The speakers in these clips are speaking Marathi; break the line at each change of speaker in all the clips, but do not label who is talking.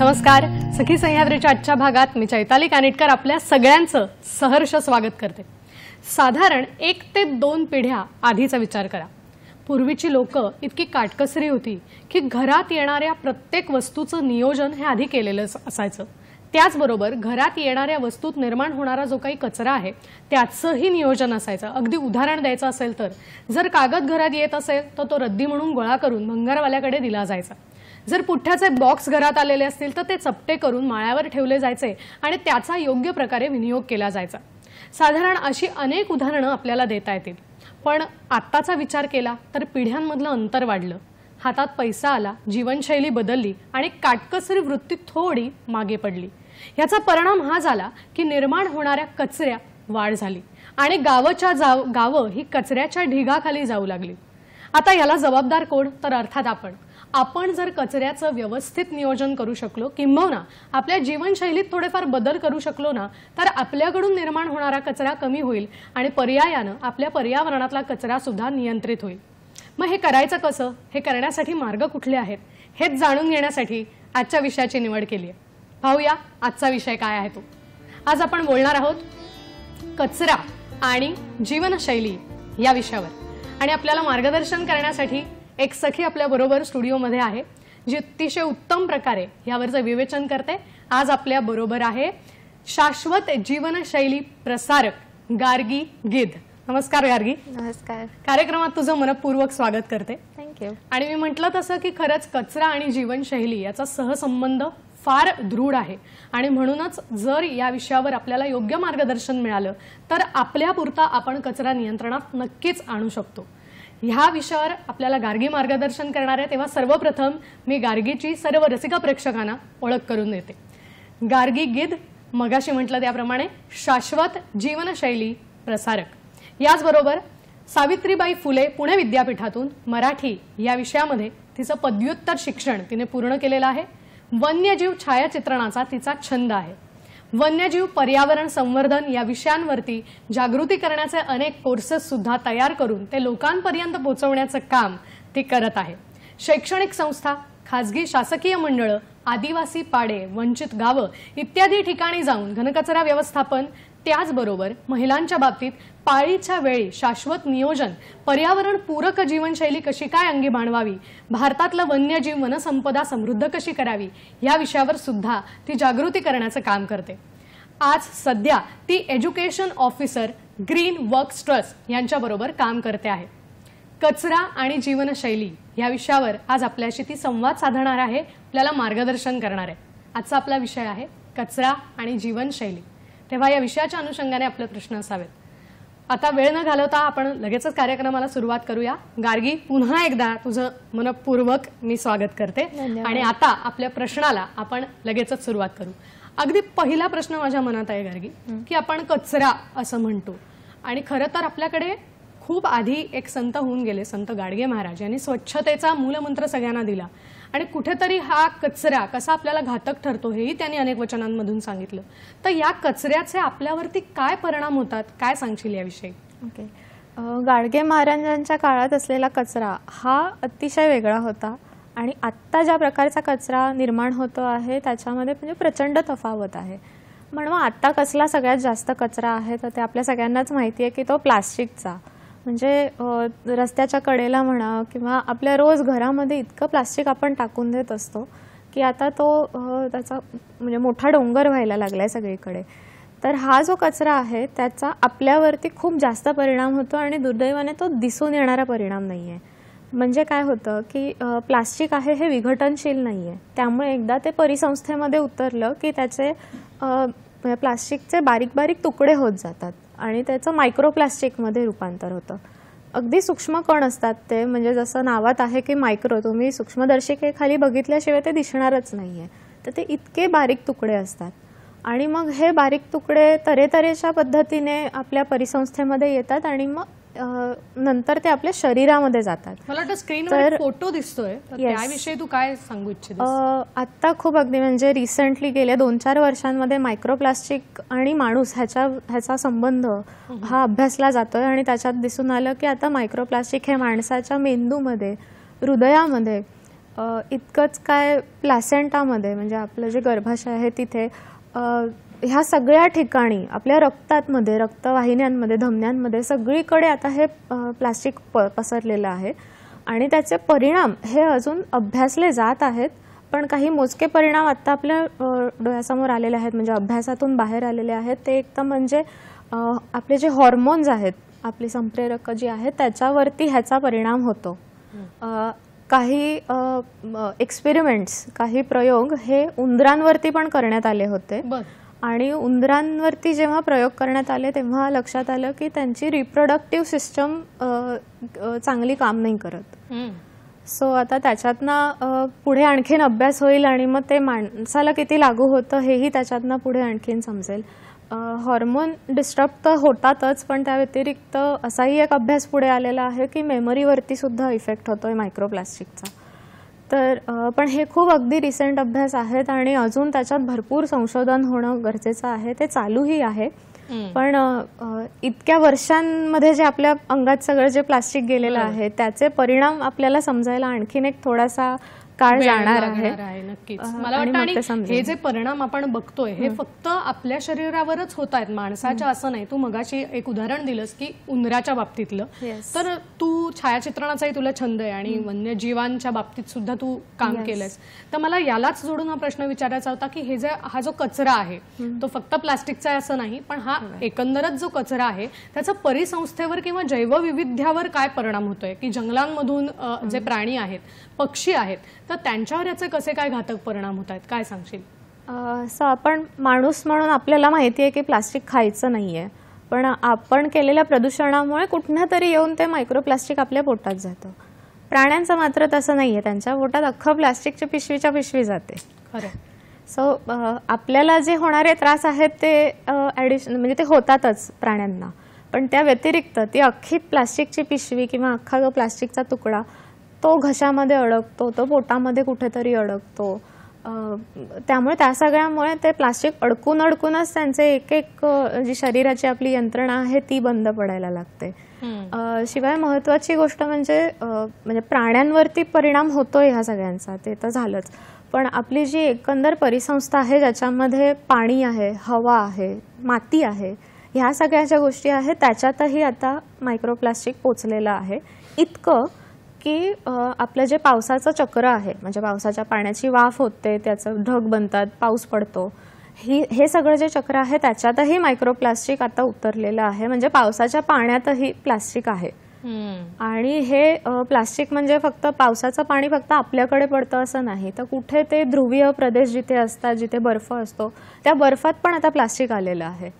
नमस्कार. सखी सह्याद्रीच्या आजच्या भागात मी चैताली कानिटकर आपल्या सगळ्यांचं सहर्ष स्वागत करते. साधारण 1 ते 2 पिढ्या आधीचा विचार करा. पूर्वीची लोक इतकी काटकसरी होती की घरात येणाऱ्या प्रत्येक वस्तूचं नियोजन हे आधी केलेलं असायचं. त्याचबरोबर घरात येणाऱ्या वस्तूत निर्माण होणारा जो काही कचरा आहे त्याचंही नियोजन असायचं. अगदी उदाहरण द्यायचं असेल तर जर कागद घरात येत असेल तर तो रद्दी म्हणून गोळा करून भंगारवाल्याकडे दिला जायचा. जर पुठ्ठ्याचे बॉक्स घरात आलेले असतील तर ते चपटे करून माळ्यावर ठेवले जायचे आणि त्याचा योग्य प्रकारे विनियोग केला जायचा. साधारण अशी अनेक उदाहरणं आपल्याला देता येतील. पण आत्ताचा विचार केला तर पिढ्यांमधलं अंतर वाढलं, हातात पैसा आला, जीवनशैली बदलली आणि काटकसरी वृत्ती थोडी मागे पडली. याचा परिणाम हा झाला की निर्माण होणाऱ्या कचऱ्यात वाढ झाली आणि गावं ही कचऱ्याच्या ढिगाखाली जाऊ लागली. आता याला जबाबदार कोण? तर अर्थात आपण जर कचऱ्याचं व्यवस्थित नियोजन करू शकलो किंबहुना आपल्या जीवनशैलीत थोडेफार बदल करू शकलो ना तर आपल्याकडून निर्माण होणारा कचरा कमी होईल आणि पर्यायानं आपल्या पर्यावरणातला कचरा सुद्धा नियंत्रित होईल. मग हे करायचं कसं? हे करण्यासाठी मार्ग कुठले आहेत हेच जाणून घेण्यासाठी आजच्या विषयाची निवड केली आहे. पाहूया आजचा विषय काय आहे तो. आज आपण बोलणार आहोत कचरा आणि जीवनशैली या विषयावर आणि आपल्याला मार्गदर्शन करण्यासाठी एक सखी आपल्या बरोबर स्टुडिओमध्ये आहे जी अतिशय उत्तम प्रकारे यावरचं विवेचन करते. आज आपल्या बरोबर आहे शाश्वत जीवनशैली प्रसारक गार्गी गिध. नमस्कार गार्गी.
नमस्कार.
कार्यक्रमात तुझं मनपूर्वक स्वागत करते.
थँक्यू.
आणि मी म्हटलं तसं की खरंच कचरा आणि जीवनशैली याचा सहसंबंध फार दृढ आहे आणि म्हणूनच जर या विषयावर आपल्याला योग्य मार्गदर्शन मिळालं तर आपल्यापुरता आपण कचरा नियंत्रणात नक्कीच आणू शकतो. ह्या विषयावर आपल्याला गार्गी मार्गदर्शन करणार आहे. तेव्हा सर्वप्रथम मी गार्गीची सर्व रसिका प्रेक्षकांना ओळख करून देते. गार्गी गिध, मगाशी म्हटलं त्याप्रमाणे शाश्वत जीवनशैली प्रसारक. याचबरोबर सावित्रीबाई फुले पुणे विद्यापीठातून मराठी या विषयामध्ये तिचं पदव्युत्तर शिक्षण तिने पूर्ण केलेलं आहे. वन्यजीव छायाचित्रणाचा तिचा छंद आहे. वन्यजीव पर्यावरण संवर्धन या विषयांवरती जागृती करण्याचे अनेक कोर्सेस सुद्धा तयार करून ते लोकांपर्यंत पोहोचवण्याचं काम ती करत आहे. शैक्षणिक संस्था, खासगी शासकीय मंडळं, आदिवासी पाडे, वंचित गावं इत्यादी ठिकाणी जाऊन घनकचरा व्यवस्थापन, त्याचबरोबर महिलांच्या बाबतीत पाळीच्या वेळी शाश्वत नियोजन, पर्यावरण पूरक जीवनशैली कशी काय अंगी बाणवावी, भारतातलं वन्यजीव वनसंपदा समृद्ध कशी करावी या विषयावर सुद्धा ती जागृती करण्याचं काम करते. आज सध्या ती education officer green works trust यांच्याबरोबर काम करते आहे. कचरा आणि जीवनशैली या विषयावर आज आपल्याशी ती संवाद साधणार आहे, आपल्याला मार्गदर्शन करणार आहे. आजचा आपला विषय आहे कचरा आणि जीवनशैली. तेव्हा या विषयाच्या अनुषंगाने आपले प्रश्न असावेत. आता वेळ न घालवता आपण लगेचच कार्यक्रमाला सुरुवात करूया. गार्गी, पुन्हा एकदा तुझं मनपूर्वक मी स्वागत करते आणि आता आपल्या प्रश्नाला आपण लगेचच सुरुवात करू. अगदी पहिला प्रश्न माझ्या मनात आहे गार्गी की आपण कचरा असं म्हणतो आणि खरं तर आपल्याकडे खूप आधी एक संत होऊन गेले, संत गाडगे महाराज यांनी स्वच्छतेचा मूलमंत्र सगळ्यांना दिला आणि कुठेतरी हा कचरा कसा आपल्याला घातक ठरतो हेही त्यांनी अनेक वचनांमधून सांगितलं. तर या कचऱ्याचे आपल्यावरती काय परिणाम होतात, काय सांगशील याविषयी?
ओके. गाडगे महाराजांच्या काळात असलेला कचरा हा अतिशय वेगळा होता आणि आत्ता ज्या प्रकारचा कचरा निर्माण होतो आहे त्याच्यामध्ये म्हणजे प्रचंड तफावत आहे. म्हणून आत्ता कसला सगळ्यात जास्त कचरा आहे तर ते आपल्या सगळ्यांनाच माहिती आहे की तो प्लास्टिकचा. म्हणजे रस्त्याच्या कडेला म्हणा किंवा आपल्या रोज घरामध्ये इतकं प्लास्टिक आपण टाकून देत असतो की आता तो त्याचा म्हणजे मोठा डोंगर व्हायला लागलाय सगळीकडे. तर हा जो कचरा आहे त्याचा आपल्यावरती खूप जास्त परिणाम होतो आणि दुर्दैवाने तो दिसून येणारा परिणाम नाही आहे. म्हणजे काय होतं की प्लास्टिक आहे हे विघटनशील नाही आहे, त्यामुळे एकदा ते परिसंस्थेमध्ये उतरलं की त्याचे प्लास्टिकचे बारीक बारीक तुकडे होत जातात आणि त्याचं मायक्रोप्लास्टिकमध्ये रूपांतर होतं. अगदी सूक्ष्म कण असतात ते, म्हणजे जसं नावात आहे की मायक्रो, तुम्ही सूक्ष्मदर्शिकेखाली बघितल्याशिवाय ते दिसणारच नाही आहे. तर ते इतके बारीक तुकडे असतात आणि मग हे बारीक तुकडे तऱ्हेतऱ्हेच्या पद्धतीने आपल्या परिसंस्थेमध्ये येतात आणि मग नंतर ते आपल्या शरीरामध्ये जातात.
मला वाटतं स्क्रीनवर फोटो दिसतोय, त्याविषयी तू काय सांगू इच्छितेस?
आता खूप अगदी म्हणजे रिसेंटली गेल्या 2-4 वर्षांमध्ये मायक्रोप्लास्टिक आणि माणूस ह्याचा संबंध हा अभ्यासला जातोय आणि त्याच्यात दिसून आलं की आता मायक्रोप्लास्टिक हे माणसाच्या मेंदूमध्ये, हृदयामध्ये इतकंच काय, प्लॅसेंटामध्ये म्हणजे आपलं जे गर्भाशय आहे तिथे ह्या सगळ्या ठिकाणी आपल्या रक्तामध्ये, रक्तवाहिन्यांमध्ये, धमन्यांमध्ये सगळीकडे आता हे प्लास्टिक पसरलेलं आहे आणि त्याचे परिणाम हे अजून अभ्यासले जात आहेत. पण काही मोजके परिणाम आता आपल्या डोळ्यासमोर आलेले आहेत, म्हणजे अभ्यासातून बाहेर आलेले आहेत. ते एक तर म्हणजे आपले जे हॉर्मोन्स आहेत, आपली संप्रेरक जी आहेत त्याच्यावरती ह्याचा परिणाम होतो. काही एक्सपेरिमेंट्स, काही प्रयोग हे उंदरांवरती पण करण्यात आले होते आणि उंदरांवरती जेव्हा प्रयोग करण्यात आले तेव्हा लक्षात आलं की त्यांची रिप्रोडक्टिव्ह सिस्टम चांगली काम नाही करत. सो आता त्याच्यातनं पुढे आणखीन अभ्यास होईल आणि मग ते माणसाला किती लागू होतं हेही त्याच्यातनं पुढे आणखीन समजेल. हॉर्मोन डिस्टर्ब तर होतातच, पण त्या व्यतिरिक्त असाही एक अभ्यास पुढे आलेला आहे की मेमरीवरती सुद्धा इफेक्ट होतोय मायक्रोप्लास्टिकचा. तर पण हे खूप अगदी रिसेंट अभ्यास आहेत आणि अजून त्याच्यात भरपूर संशोधन होणं गरजेचं आहे. ते चालूही आहे. पण इतक्या वर्षांमध्ये जे आपल्या अंगात सगळं जे प्लास्टिक गेलेलं आहे त्याचे परिणाम आपल्याला समजायला आणखीन एक थोडासा काळ जाणार आहे.
नक्कीच मला वाटतं. आणि हे जे परिणाम आपण बघतोय हे फक्त आपल्या शरीरावरच होत आहेत, माणसाच्या असं नाही. तू मगाशी एक उदाहरण दिलंस की उंदराच्या बाबतीतलं, तर तू छायाचित्रणाचाही तुला छंद आहे आणि वन्यजीवांच्या बाबतीत सुद्धा तू काम केलंयस. तर मला यालाच जोडून हा प्रश्न विचारायचा होता की हा जो कचरा आहे तो फक्त प्लास्टिकचा आहे असं नाही, पण हा एकंदरच जो कचरा आहे त्याचा परिसंस्थेवर किंवा जैवविविध्यावर काय परिणाम होतोय, की जंगलांमधून जे प्राणी आहेत, पक्षी आहेत, तर त्यांच्यावर याचे कसे काय घातक परिणाम होत आहेत, काय सांगशील?
आपण माणूस म्हणून आपल्याला माहिती आहे की प्लास्टिक खायचं नाहीये, पण आपण केलेल्या प्रदूषणामुळे कुठनं तरी येऊन ते मायक्रोप्लास्टिक आपल्या पोटात जातं. प्राण्यांचं मात्र तसं नाहीये, त्यांच्या पोटात अख्खं प्लास्टिकची पिशवी जाते.
खरं.
सो आपल्याला जे होणारे त्रास आहेत ते म्हणजे ते होतातच प्राण्यांना, पण त्या व्यतिरिक्त ती अख्खी प्लास्टिकची पिशवी किंवा अख्खा जो प्लास्टिकचा तुकडा तो घशामध्ये अडकतो, तो पोटामध्ये कुठेतरी अडकतो. त्यामुळे त्या सगळ्यामुळे ते प्लास्टिक अडकूनच त्यांचे एक जी शरीराची आपली यंत्रणा आहे ती बंद पडायला लागते. शिवाय महत्वाची गोष्ट म्हणजे प्राण्यांवरती परिणाम होतोय ह्या सगळ्यांचा, ते तर झालंच. पण आपली जी एकंदर परिसंस्था आहे ज्याच्यामध्ये पाणी आहे, हवा आहे, माती आहे, ह्या सगळ्या ज्या गोष्टी आहेत त्याच्यातही आता मायक्रोप्लास्टिक पोचलेलं आहे. इतकं की आपलं जे पावसाचं चक्र आहे, म्हणजे पावसाच्या पाण्याची वाफ होते, त्याचं ढग बनतात, पाऊस पडतो, हे सगळं जे चक्र आहे त्याच्यातही मायक्रोप्लास्टिक आता उतरलेलं आहे. म्हणजे पावसाच्या पाण्यातही प्लास्टिक आहे. आणि हे प्लास्टिक म्हणजे फक्त पावसाचं पाणी फक्त आपल्याकडे पडतं असं नाही, तर कुठे ते ध्रुवीय प्रदेश जिथे असतात, जिथे बर्फ असतो, त्या बर्फात पण आता प्लास्टिक आलेलं आहे.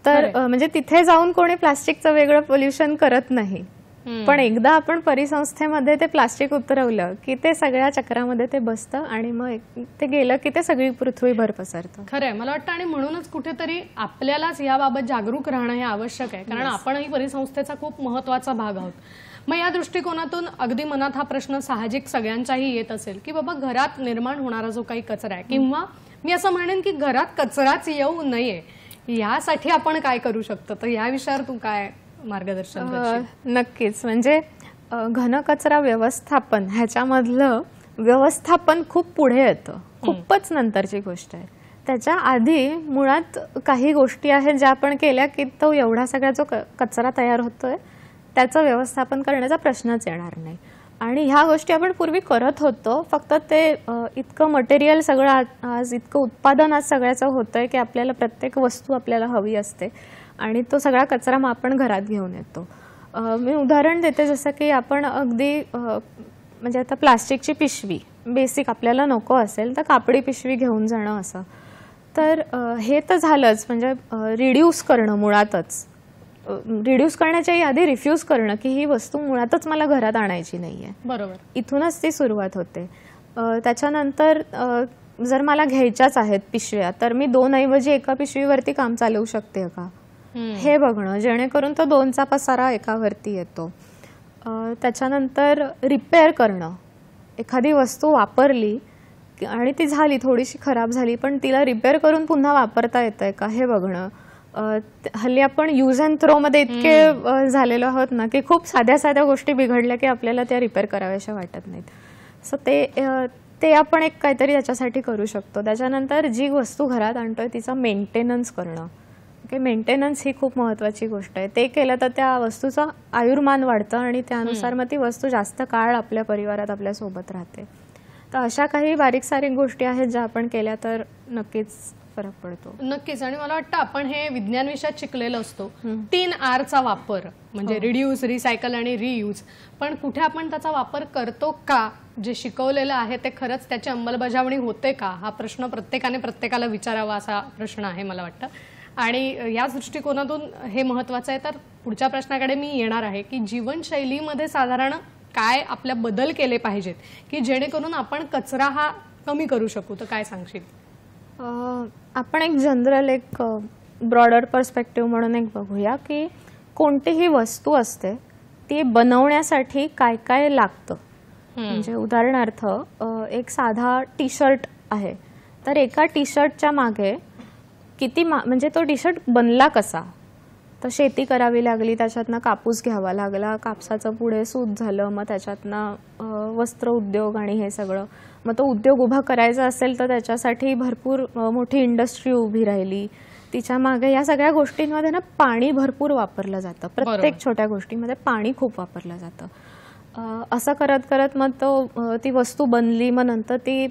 तर म्हणजे तिथे जाऊन कोणी प्लास्टिकचं वेगळं पोल्युशन करत नाही, पण एकदा आपण परिसंस्थेमध्ये ते प्लास्टिक उतरवलं की ते सगळ्या चक्रामध्ये ते बसतं आणि मग ते गेलं की ते सगळी पृथ्वीभर पसरतं.
खरंय मला वाटतं. आणि म्हणूनच कुठेतरी आपल्यालाच याबाबत जागरूक राहणं हे आवश्यक आहे, कारण आपणही परिसंस्थेचा खूप महत्वाचा भाग आहोत. मग या दृष्टिकोनातून अगदी मनात हा प्रश्न साहजिक सगळ्यांच्याही येत असेल की बाबा घरात निर्माण होणारा जो काही कचरा आहे, किंवा मी असं म्हणेन की घरात कचराच येऊ नये यासाठी आपण काय करू शकतो, तर या विषयावर तू काय मार्गदर्शन करशील?
नक्कीच. म्हणजे घनकचरा व्यवस्थापन ह्याच्यामधलं व्यवस्थापन खूप पुढे येतं, खूपच नंतरची गोष्ट आहे. त्याच्या आधी मुळात काही गोष्टी आहेत ज्या आपण केल्या की तो एवढा सगळा जो कचरा तयार होतोय त्याचं व्यवस्थापन करण्याचा प्रश्नच येणार नाही. आणि ह्या गोष्टी आपण पूर्वी करत होतो, फक्त ते इतकं मटेरियल सगळं आज इतकं उत्पादन आज सगळ्याचं होतंय की आपल्याला प्रत्येक वस्तू आपल्याला हवी असते आणि तो सगळा कचरा मग आपण घरात घेऊन येतो. मी उदाहरण देते, जसं की आपण अगदी म्हणजे आता प्लास्टिकची पिशवी बेसिक आपल्याला नको असेल तर कापडी पिशवी घेऊन जाणं असं, तर हे तर झालंच. म्हणजे रिड्यूस करणं, मुळातच रिड्यूस करण्याच्याही आधी रिफ्यूज करणं की ही वस्तू मुळातच मला घरात आणायची नाहीये.
बरोबर.
इथूनच ती सुरुवात होते. त्याच्यानंतर जर मला घ्यायच्याच आहेत पिशव्या तर मी 2 ऐवजी एका पिशवीवरती काम चालवू शकते का हे बघणं, जेणेकरून तो 2चा पसारा एकावरती येतो. त्याच्यानंतर रिपेअर करणं, एखादी वस्तू वापरली आणि ती झाली थोडीशी खराब झाली पण तिला रिपेअर करून पुन्हा वापरता येतंय का हे बघणं. हल्ली आपण यूज अँड थ्रो मध्ये इतके झालेलो आहोत ना की खूप साध्या गोष्टी बिघडल्या की आपल्याला त्या रिपेअर कराव्याशा वाटत नाहीत. सो ते आपण एक काहीतरी त्याच्यासाठी करू शकतो. त्याच्यानंतर जी वस्तू घरात आणतोय तिचा मेंटेनन्स करणं. ओके, मेंटेनन्स ही खूप महत्त्वाची गोष्ट आहे. ते केलं तर त्या वस्तूचं आयुर्मान वाढतं आणि त्यानुसार मग ती वस्तू जास्त काळ आपल्या परिवारात आपल्यासोबत राहते. तर अशा काही बारीक सारीक गोष्टी आहेत ज्या आपण केल्या तर नक्कीच फरक पडतो.
नक्कीच. आणि मला वाटतं आपण हे विज्ञान विषयात शिकलेलो असतो 3 Rचा वापर, म्हणजे रिड्यूस, रिसायकल आणि रियूज. पण कुठे आपण त्याचा वापर करतो का? जे शिकवलेलं आहे ते खरंच त्याची अंमलबजावणी होते का? हा प्रश्न प्रत्येकाला विचारावा असा प्रश्न आहे मला वाटतं. आणि याच दृष्टिकोनातून हे महत्त्वाचं आहे. तर पुढच्या प्रश्नाकडे मी येणार आहे की जीवनशैलीमध्ये साधारण काय आपल्या बदल केले पाहिजेत की जेणेकरून आपण कचरा हा कमी करू शकू. तर काय सांगशील?
आपण एक जनरल एक ब्रॉडर पर्स्पेक्टिव्ह म्हणून एक बघूया की कोणतीही वस्तू असते ती बनवण्यासाठी काय काय लागतं. म्हणजे उदाहरणार्थ एक साधा टी शर्ट आहे, तर एका टी शर्टच्या मागे किती म्हणजे तो टी शर्ट बनला कसा? तर शेती करावी लागली, त्याच्यातनं कापूस घ्यावा लागला, कापसाचं पुढे सूत झालं, मग त्याच्यातनं वस्त्र उद्योग आणि हे सगळं. मग तो उद्योग उभा करायचा असेल तर त्याच्यासाठी भरपूर मोठी इंडस्ट्री उभी राहिली. तिच्या मागे या सगळ्या गोष्टींमध्ये ना पाणी भरपूर वापरलं जातं. प्रत्येक छोट्या गोष्टीमध्ये पाणी खूप वापरलं जातं. असं करत करत मग ती वस्तू बनली. मग नंतर ती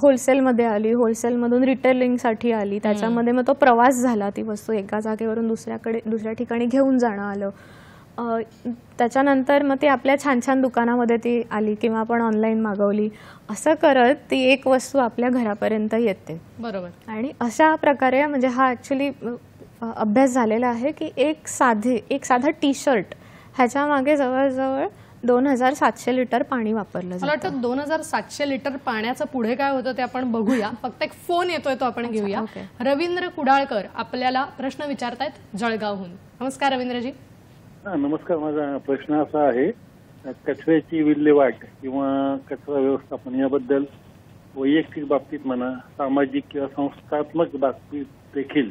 होलसेलमध्ये आली, होलसेलमधून रिटेलिंगसाठी आली. त्याच्यामध्ये मग तो प्रवास झाला. ती वस्तू एका जागेवरून दुसऱ्या ठिकाणी घेऊन जाणं आलं. त्याच्यानंतर मग ती आपल्या छान छान दुकानामध्ये ती आली किंवा आपण ऑनलाईन मागवली. असं करत ती एक वस्तू आपल्या घरापर्यंत येते.
बरोबर.
आणि अशा प्रकारे म्हणजे हा ॲक्च्युली अभ्यास झालेला आहे की एक साधा टी शर्ट ह्याच्या मागे जवळजवळ 2700 लिटर पाणी वापरलं जातं.
मला वाटतं 2700 लिटर पाण्याचं पुढे काय होतं ते आपण बघूया. फक्त एक फोन येतोय तो आपण घेऊया. रवींद्र कुडाळकर आपल्याला प्रश्न विचारतायत जळगावहून. नमस्कार रवींद्रजी.
नमस्कार. माझा प्रश्न असा आहे, कचऱ्याची विल्हेवाट किंवा कचरा व्यवस्थापन याबद्दल वैयक्तिक बाबतीत म्हणा, सामाजिक किंवा संस्थात्मक बाबतीत देखील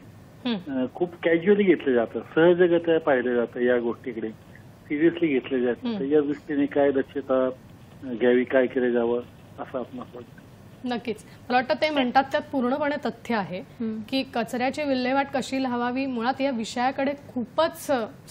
खूप कॅज्युअली घेतलं जातं, सहजगत्या पाहिलं जातं. या गोष्टीकडे सिरियसली घेतले जातं. तर या दृष्टीने काय दक्षता घ्यावी, काय केलं जावं असं आपण वाटतं?
नक्कीच. मला वाटतं ते म्हणतात त्यात पूर्णपणे तथ्य आहे की कचऱ्याची विल्हेवाट कशी लावावी मुळात या विषयाकडे खूपच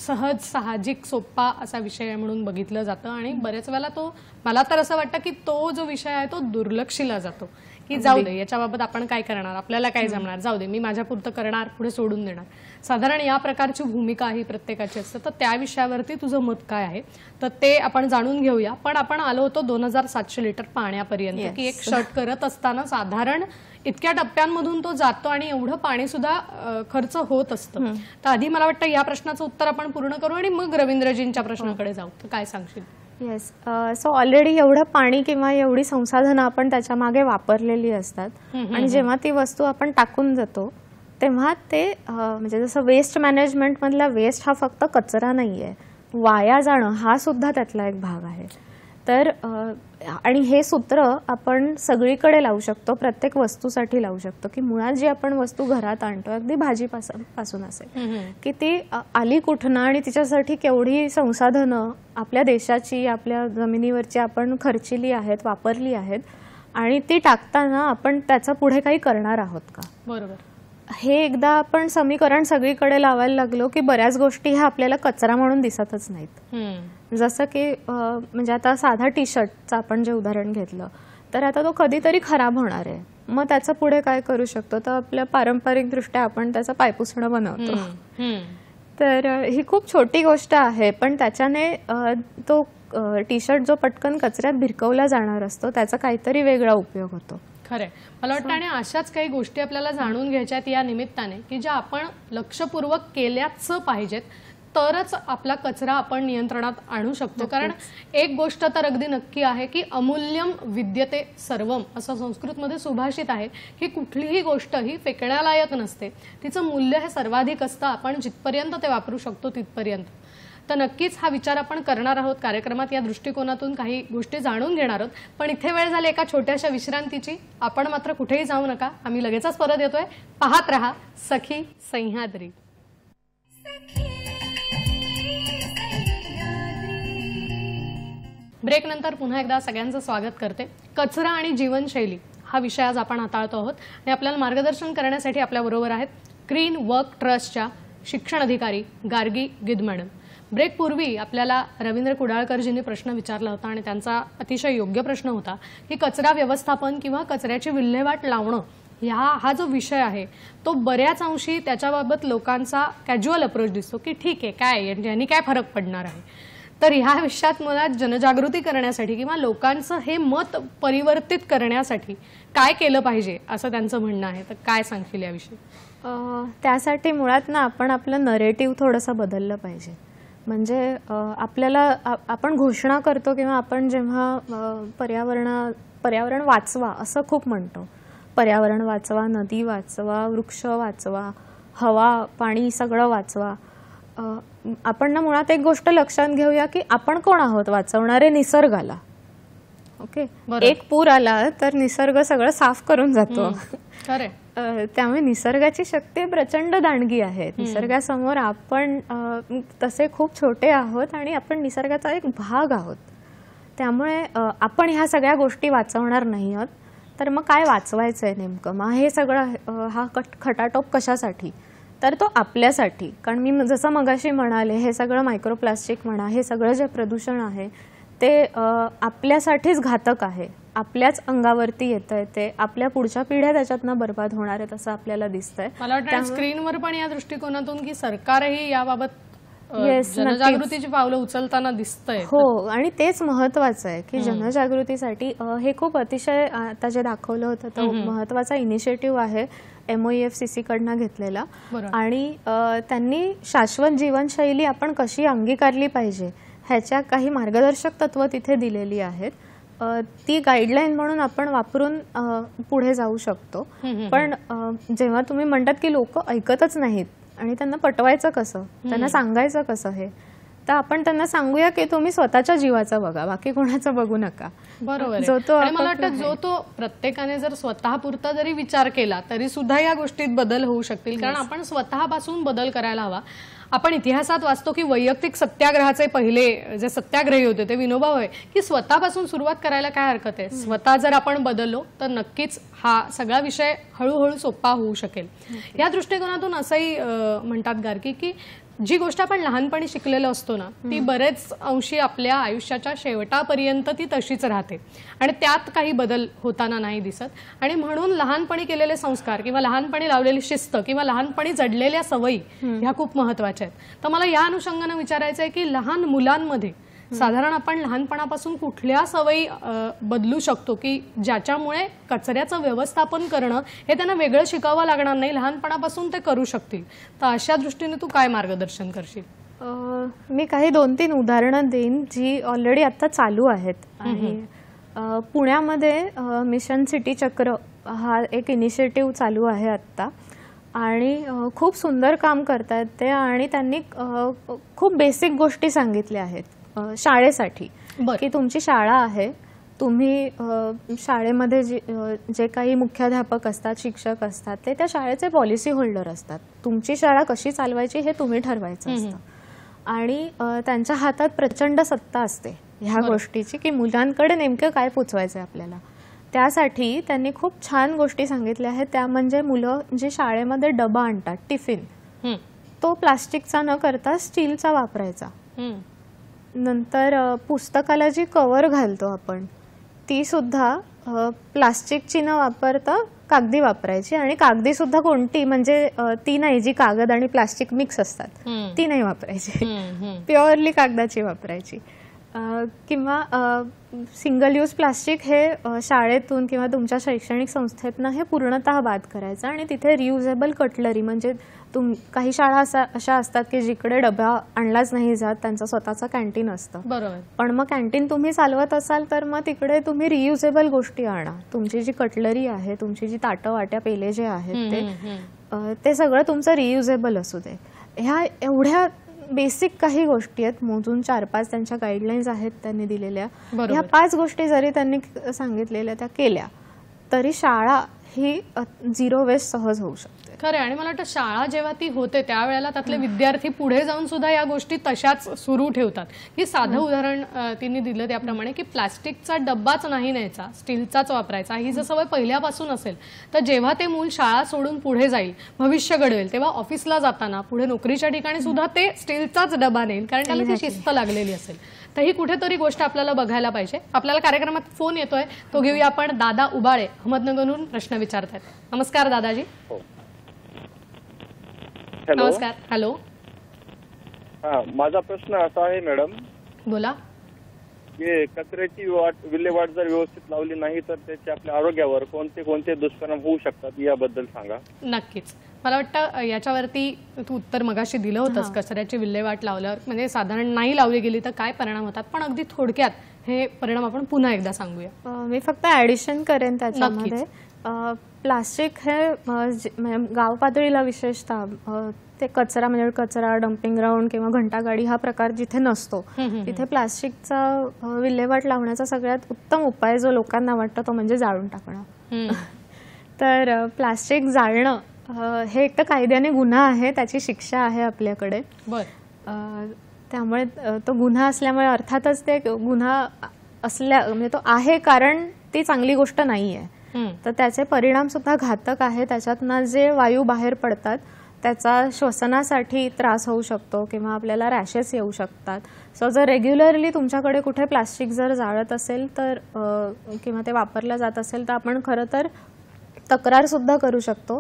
सहज, साहजिक, सोपा असा विषय म्हणून बघितलं जातं. आणि बरेच वेळेला मला तर असं वाटतं की तो जो विषय आहे तो दुर्लक्षिला जातो की जाऊ दे, याच्याबाबत आपण काय करणार, आपल्याला काय जमणार, जाऊ दे, मी माझ्यापुरतं करणार, पुढे सोडून देणार. साधारण या प्रकारची भूमिका ही प्रत्येकाची असते. तर त्या विषयावरती तुझं मत काय आहे तर ते आपण जाणून घेऊया. पण आपण आलो होतो 2700 लिटर पाण्यापर्यंत की एक शर्ट करत असताना साधारण इतक्या टप्प्यांमधून तो जातो आणि एवढं पाणी सुद्धा खर्च होत असतं. तर आधी मला वाटतं या प्रश्नाचं उत्तर आपण पूर्ण करू आणि मग रवींद्रजींच्या प्रश्नाकडे जाऊ. तर काय सांगशील?
येस. सो ऑलरेडी एवढं पाणी किंवा एवढी संसाधनं आपण त्याच्या मागे वापरलेली असतात आणि जेव्हा ती वस्तू आपण टाकून जातो तेव्हा ते म्हणजे जसं वेस्ट मॅनेजमेंटमधला वेस्ट हा फक्त कचरा नाही आहे, वाया जाणं हा सुद्धा त्यातला एक भाग आहे. तर आणि हे सूत्र आपण सगळीकडे लावू शकतो, प्रत्येक वस्तूसाठी लावू शकतो की मुळात जी आपण वस्तू घरात आणतो, अगदी भाजीपासून असेल की ती आली कुठनं आणि तिच्यासाठी केवढी संसाधनं आपल्या देशाची, आपल्या जमिनीवरची आपण खर्चिली आहेत, वापरली आहेत आणि ती टाकताना आपण त्याचा पुढे काही करणार आहोत का?
बरोबर.
हे एकदा आपण समीकरण सगळीकडे लावायला लागलो की बऱ्याच गोष्टी ह्या आपल्याला कचरा म्हणून दिसतच नाहीत. जसं की म्हणजे आता साधा टी शर्टचं आपण जे उदाहरण घेतलं तर आता तो कधीतरी खराब होणार आहे, मग त्याचं पुढे काय करू शकतो? तर आपल्या पारंपरिकदृष्ट्या आपण त्याचं पायपुसणं बनवतो. तर ही खूप छोटी गोष्ट आहे, पण त्याच्याने तो टी शर्ट जो पटकन कचऱ्यात भिरकवला जाणार असतो त्याचा काहीतरी वेगळा उपयोग होतो.
खरंय. मला वाटतं आणि अशाच काही गोष्टी आपल्याला जाणून घ्यायच्यात या निमित्ताने की ज्या आपण लक्षपूर्वक केल्याच पाहिजेत, तरच आपला कचरा आपण नियंत्रणात आणू शकतो. कारण एक गोष्ट तर अगदी नक्की आहे की अमूल्यम विद्यते सर्वम असं संस्कृतमध्ये सुभाषित आहे की कुठलीही गोष्ट ही फेकण्यालायक नसते, तिचं मूल्य हे सर्वाधिक असतं. आपण जिथपर्यंत ते वापरू शकतो तिथपर्यंत. तर नक्कीच हा विचार आपण करणार आहोत कार्यक्रमात, या दृष्टिकोनातून काही गोष्टी जाणून घेणार आहोत. पण इथे वेळ झाली एका छोट्याशा विश्रांतीची. आपण मात्र कुठेही जाऊ नका, आम्ही लगेचच परत येतोय. पाहत रहा सखी सह्याद्री. ब्रेकनंतर पुन्हा एकदा सगळ्यांचं स्वागत करते. कचरा आणि जीवनशैली हा विषय आज आपण हाताळतो आहोत आणि आपल्याला मार्गदर्शन करण्यासाठी आपल्याबरोबर आहेत ग्रीन वर्क ट्रस्टच्या शिक्षण अधिकारी गार्गी गिद मॅडम. ब्रेकपूर्वी आपल्याला रवींद्र कुडाळकरजींनी प्रश्न विचारला होता आणि त्यांचा अतिशय योग्य प्रश्न होता की कचरा व्यवस्थापन किंवा कचऱ्याची विल्हेवाट लावणं हा जो विषय आहे तो बऱ्याच अंशी त्याच्याबाबत लोकांचा कॅज्युअल अप्रोच दिसतो की ठीक आहे काय यांनी काय फरक पडणार आहे. तर ह्या विषयात मला जनजागृती करण्यासाठी किंवा लोकांचं हे मत परिवर्तित करण्यासाठी काय केलं पाहिजे असं त्यांचं म्हणणं आहे. तर काय सांगशील याविषयी?
त्यासाठी मुळात ना आपण आपलं नरेटिव्ह थोडंसं बदललं पाहिजे. म्हणजे आपण घोषणा करतो किंवा आपण जेव्हा पर्यावरण वाचवा असं खूप म्हणतो. पर्यावरण वाचवा, नदी वाचवा, वृक्ष वाचवा, हवा पाणी सगळं वाचवा. आपण ना मुळात एक गोष्ट लक्षात घेऊया की आपण कोण आहोत वाचवणारे? निसर्गाला. ओके, एक पूर आला तर निसर्ग सगळं साफ करून जातो. त्यामुळे निसर्गाची शक्ती प्रचंड दांडगी आहे. निसर्गासमोर आपण तसे खूप छोटे आहोत आणि आपण निसर्गाचा एक भाग आहोत. त्यामुळे आपण ह्या सगळ्या गोष्टी वाचवणार नाही आहोत तर मग काय वाचवायचंय नेमकं? मग हे सगळं हा खटाटोप कशासाठी? तर तो आपल्यासाठी. कारण मी जसं मगाशी म्हणाले हे सगळं मायक्रोप्लास्टिक म्हणा, हे सगळं जे प्रदूषण आहे ते आपल्यासाठीच घातक आहे. आपल्याच अंगावरती येतंय ते. आपल्या पुढच्या पिढ्या त्याच्यातनं बर्बाद होणार आहेत असं आपल्याला दिसतंय.
मला वाटतं स्क्रीनवर पण या दृष्टिकोनातून की सरकारही याबाबत जनजागृतीची पावलं उचलताना दिसतंय.
हो, आणि तेच महत्वाचं आहे की जनजागृतीसाठी हे खूप अतिशय आता जे दाखवलं होतं तो महत्वाचा इनिशिएटिव्ह आहे MOEFCC कडनं घेतलेला. आणि त्यांनी शाश्वत जीवनशैली आपण कशी अंगीकारली पाहिजे ह्याच्या काही मार्गदर्शक तत्व तिथे दिलेली आहेत. ती गाईडलाईन म्हणून आपण वापरून पुढे जाऊ शकतो. पण जेव्हा तुम्ही म्हणतात की लोक ऐकतच नाहीत आणि त्यांना पटवायचं कसं, त्यांना सांगायचं कसं, हे तर आपण त्यांना सांगूया की तुम्ही स्वतःच्या जीवाचं बघा, बाकी कोणाचं बघू नका.
बरोबर. मला वाटतं जो तो प्रत्येकाने जर स्वतःपुरता जरी विचार केला तरी सुद्धा या गोष्टीत बदल होऊ शकतील. कारण आपण स्वतःपासून बदल करायला हवा. आपण इतिहासात वाचतो की वैयक्तिक सत्याग्रहाचे पहिले जे सत्याग्रही होते ते विनोबा भावे, की स्वतःपासून सुरुवात करायला काय हरकत आहे. स्वतः जर आपण बदललो तर नक्कीच हा सगळा विषय हळूहळू सोपा होऊ शकेल. या दृष्टिकोनातून असंही म्हणतात गार्गी की जी गोष्ट आपण लहानपणी शिकलेलो असतो ना ती बरेच अंशी आपल्या आयुष्याच्या शेवटापर्यंत ती तशीच राहते आणि त्यात काही बदल होताना नाही दिसत. आणि म्हणून लहानपणी केलेले संस्कार किंवा लहानपणी लावलेली शिस्त किंवा लहानपणी जडलेल्या सवयी ह्या खूप महत्वाच्या आहेत. तर मला या अनुषंगाने विचारायचं आहे की लहान मुलांमध्ये साधारण आपण लहानपणापासून कुठल्या सवयी बदलू शकतो की ज्याच्यामुळे कचऱ्याचं व्यवस्थापन करणं हे त्यांना वेगळं शिकावं लागणार नाही, लहानपणापासून ते करू शकतील. तर अशा दृष्टीने तू काय मार्गदर्शन करशील?
मी काही 2-3 उदाहरणं देईन जी ऑलरेडी आता चालू आहेत. आणि पुण्यामध्ये मिशन सिटी चक्र हा एक इनिशिएटिव्ह चालू आहे आत्ता आणि खूप सुंदर काम करतात ते. आणि त्यांनी खूप बेसिक गोष्टी सांगितल्या आहेत शाळेसाठी की तुमची शाळा आहे, तुम्ही शाळेमध्ये जे काही मुख्याध्यापक असतात, शिक्षक असतात ते त्या शाळेचे पॉलिसी होल्डर असतात. तुमची शाळा कशी चालवायची हे तुम्ही ठरवायचं असतं. आणि त्यांच्या हातात प्रचंड सत्ता असते ह्या गोष्टीची की मुलांकडे नेमकं काय पोचवायचं आहे आपल्याला. त्यासाठी त्यांनी खूप छान गोष्टी सांगितल्या आहेत. त्या म्हणजे मुलं जे शाळेमध्ये डबा आणतात टिफिन तो प्लास्टिकचा न करता स्टीलचा वापरायचा. नंतर पुस्तकाला जी कव्हर घालतो आपण ती सुद्धा प्लास्टिकची न वापरता कागदी वापरायची. आणि कागदी सुद्धा कोणती, म्हणजे ती नाही जी कागद आणि प्लास्टिक मिक्स असतात ती नाही वापरायची, प्युअरली कागदाची वापरायची. किंवा सिंगल यूज प्लास्टिक हे शाळेतून किंवा तुमच्या शैक्षणिक संस्थेतनं हे पूर्णतः बाद करायचं. आणि तिथे रियुजेबल कटलरी, म्हणजे काही शाळा अशा असतात की जिकडे डबा आणलाच नाही जात, त्यांचं स्वतःचं कॅन्टीन असतं.
बरोबर.
पण मग कॅन्टीन तुम्ही चालवत असाल तर मग तिकडे तुम्ही रियुजेबल गोष्टी आणा. तुमची जी कटलरी आहे, तुमची जी ताटं वाट्या पेले जे आहेत ते सगळं तुमचं रियुजेबल असू दे. ह्या एवढ्या बेसिक काही गोष्टी आहेत, मोजून 4-5 त्यांच्या गाईडलाईन्स आहेत त्यांनी दिलेल्या. ह्या 5 गोष्टी जरी त्यांनी सांगितलेल्या त्या केल्या तरी शाळा ही 0 वेस्ट सहज होऊ शकते.
खरं आहे. आणि मला वाटतं शाळा जेव्हा ती होते त्यावेळेला त्यातले विद्यार्थी पुढे जाऊन सुद्धा या गोष्टी तशाच सुरू ठेवतात. की साधं उदाहरण तिने दिलं त्याप्रमाणे की प्लास्टिकचा डब्बाच नाही न्यायचा, स्टीलचाच वापरायचा. ही जर सवय पहिल्यापासून असेल तर जेव्हा ते मूल शाळा सोडून पुढे जाईल, भविष्य घडवेल, तेव्हा ऑफिसला जाताना पुढे नोकरीच्या ठिकाणी सुद्धा ते स्टीलचाच डबा नेईल, कारण त्याला ती शिस्त लागलेली असेल. तर ही कुठेतरी गोष्ट आपल्याला बघायला पाहिजे. आपल्याला कार्यक्रमात फोन येतोय, तो घेऊया आपण. दादा उबाळे अहमदनगरहून प्रश्न विचारतात. नमस्कार दादाजी. नमस्कार. हॅलो.
माझा प्रश्न असा आहे मॅडम,
बोला.
की कचऱ्याची विल्हेवाट जर व्यवस्थित लावली नाही तर त्याचे आपल्या आरोग्यावर कोणते कोणते दुष्परिणाम होऊ शकतात याबद्दल सांगा.
नक्कीच. मला वाटतं याच्यावरती तू उत्तर मगाशी दिलं होतंस. कचऱ्याची विल्हेवाट लावल्यावर म्हणजे साधारण नाही लावली गेली तर काय परिणाम होतात, पण अगदी थोडक्यात हे परिणाम आपण पुन्हा एकदा सांगूया.
मी फक्त ऍडिशन करेन त्याच्यामध्ये. प्लास्टिक हे गाव पातळीला विशेषतः ते कचरा म्हणजे कचरा डम्पिंग ग्राउंड किंवा घंटागाडी हा प्रकार जिथे नसतो तिथे प्लास्टिकचा विल्हेवाट लावण्याचा सगळ्यात उत्तम उपाय जो लोकांना वाटतो तो म्हणजे जाळून टाकणं. तर प्लास्टिक जाळणं हे एक तर कायद्याने गुन्हा आहे, त्याची शिक्षा आहे आपल्याकडे. त्यामुळे तो गुन्हा असल्यामुळे अर्थातच ते गुन्हा म्हणजे तो आहे कारण ती चांगली गोष्ट नाहीये. तर त्याचे परिणाम सुद्धा घातक आहे. त्याच्यातनं जे वायू बाहेर पडतात त्याचा श्वसनासाठी त्रास होऊ शकतो किंवा आपल्याला रॅशेस येऊ शकतात. सो जर रेग्युलरली तुमच्याकडे कुठे प्लास्टिक जर जाळत असेल तर किंवा ते वापरलं जात असेल तर आपण खरं तर तक्रार सुद्धा करू शकतो.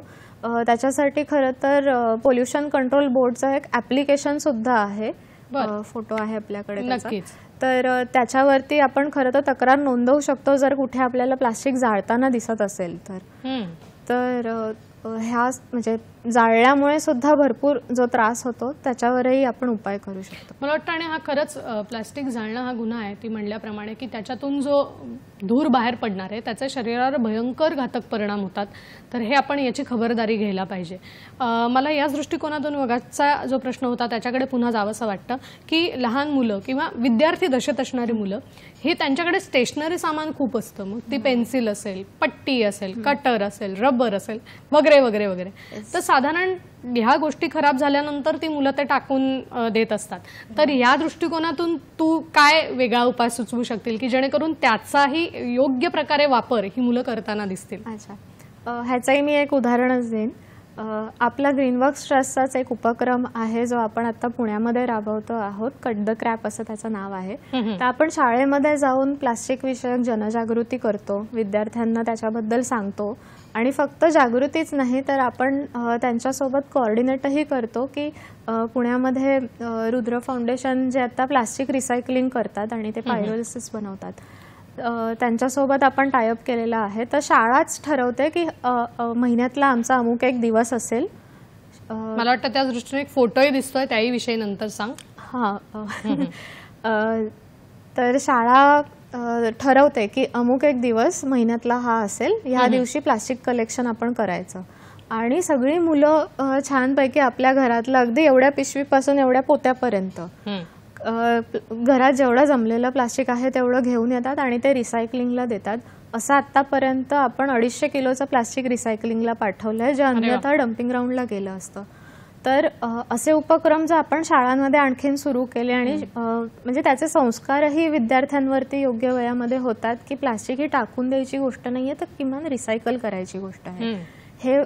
त्याच्यासाठी खरं तर पोल्युशन कंट्रोल बोर्डचं एक ॲप्लिकेशन सुद्धा आहे, फोटो आहे आपल्याकडे त्याचा. तर त्याच्यावरती आपण खरं तर तक्रार नोंदवू शकतो जर कुठे आपल्याला प्लास्टिक जाळताना दिसत असेल तर ह्या म्हणजे जाळल्यामुळे सुद्धा भरपूर जो त्रास होतो त्याच्यावरही आपण उपाय करू शकतो.
मला वाटतं आणि हा खरंच प्लास्टिक जाळणं हा गुन्हा आहे. ती म्हणल्याप्रमाणे की त्याच्यातून जो धूर बाहेर पडणार आहे त्याचे शरीरावर भयंकर घातक परिणाम होतात. तर हे आपण याची खबरदारी घ्यायला पाहिजे. मला याच दृष्टिकोनातून मगाचा जो प्रश्न होता त्याच्याकडे पुन्हा जावंसं वाटतं की लहान मुलं किंवा विद्यार्थी दशेत असणारी मुलं हे त्यांच्याकडे स्टेशनरी सामान खूप असतं. मग ती पेन्सिल असेल, पट्टी असेल, कटर असेल, रबर असेल वगैरे वगैरे वगैरे. तर साधारण ह्या गोष्टी खराब झाल्यानंतर ती मुलं ते टाकून देत असतात. तर या दृष्टिकोनातून तू काय वेगळा उपाय सुचवू शकतील की जेणेकरून त्याचाही योग्य प्रकारे वापर ही मुलं करताना दिसतील?
अच्छा, ह्याचंही मी एक उदाहरणच देईन. आपला ग्रीनवर्क्स ट्रस्टचाच एक उपक्रम आहे जो आपण आता पुण्यामध्ये राबवतो आहोत. कट द क्रॅप असं त्याचं नाव आहे. तर आपण शाळेमध्ये जाऊन प्लास्टिक विषयक जनजागृती करतो, विद्यार्थ्यांना त्याच्याबद्दल सांगतो आणि फक्त जागृतीच नाही तर आपण त्यांच्यासोबत कोऑर्डिनेटही करतो की पुण्यामध्ये रुद्र फाउंडेशन जे आता प्लास्टिक रिसायकलिंग करतात आणि ते पायरोलिसिस बनवतात त्यांच्यासोबत आपण टायअप केलेला आहे. तर शाळाच ठरवते की महिन्यातला आमचा अमुक एक दिवस असेल.
मला वाटतं त्या दृष्टीने एक फोटोही दिसतोय, त्याही विषयी नंतर सांग.
तर शाळा ठरवते की अमुक एक दिवस महिन्यातला हा असेल, ह्या दिवशी प्लास्टिक कलेक्शन आपण करायचं. आणि सगळी मुलं छानपैकी आपल्या घरातलं अगदी एवढ्या पिशवीपासून एवढ्या पोत्यापर्यंत घरात जेवढं जमलेलं प्लास्टिक आहे तेवढं घेऊन येतात आणि ते रिसायकलिंगला देतात. असं आतापर्यंत आपण 250 किलोचं प्लास्टिक रिसायकलिंगला पाठवलंय जे अन्यथा डम्पिंग ग्राउंडला गेलं असतं. तर असे उपक्रम जर आपण शाळांमध्ये आणखीन सुरू केले आणि म्हणजे त्याचे संस्कारही विद्यार्थ्यांवरती योग्य वयामध्ये होतात की प्लास्टिक ही टाकून द्यायची गोष्ट नाहीये तर किमान रिसायकल करायची गोष्ट आहे, हे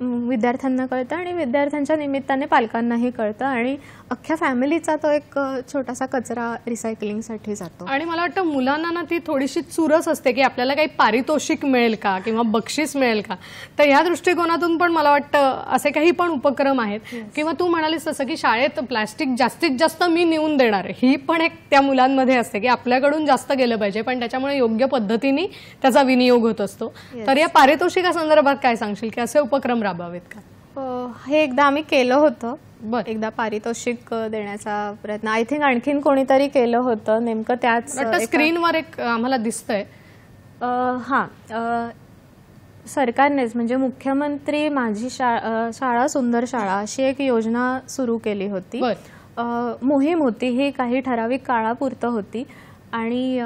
विद्यार्थ्यांना कळतं आणि विद्यार्थ्यांच्या निमित्ताने पालकांनाही कळतं आणि अख्ख्या फॅमिलीचा तो एक छोटासा कचरा रिसायकलिंगसाठी जातो.
आणि मला वाटतं मुलांना ना ती थोडीशी चुरस असते की आपल्याला काही पारितोषिक मिळेल का किंवा बक्षीस मिळेल का. तर ह्या दृष्टिकोनातून पण मला वाटतं असे काही पण उपक्रम आहेत. किंवा तू म्हणालीस तसं की शाळेत प्लास्टिक जास्तीत जास्त मी नेऊन देणार, ही पण एक त्या मुलांमध्ये असते की आपल्याकडून जास्त गेलं पाहिजे पण त्याच्यामुळे योग्य पद्धतीने त्याचा विनियोग होत असतो. तर या पारितोषिकासंदर्भात काय सांगशील की असे उपक्रम राबवावेत का?
हे एकदा आम्ही केलं होतं, एकदा पारितोषिक देण्याचा प्रयत्न आय थिंक आणखीन कोणीतरी केलं होतं नेमकं त्याच
स्क्रीनवर एक आम्हाला दिसतंय.
सरकारनेच म्हणजे मुख्यमंत्री माझी शाळा सुंदर शाळा अशी एक योजना सुरू केली होती. मोहीम होती ही, काही ठराविक काळापुरतं होती आणि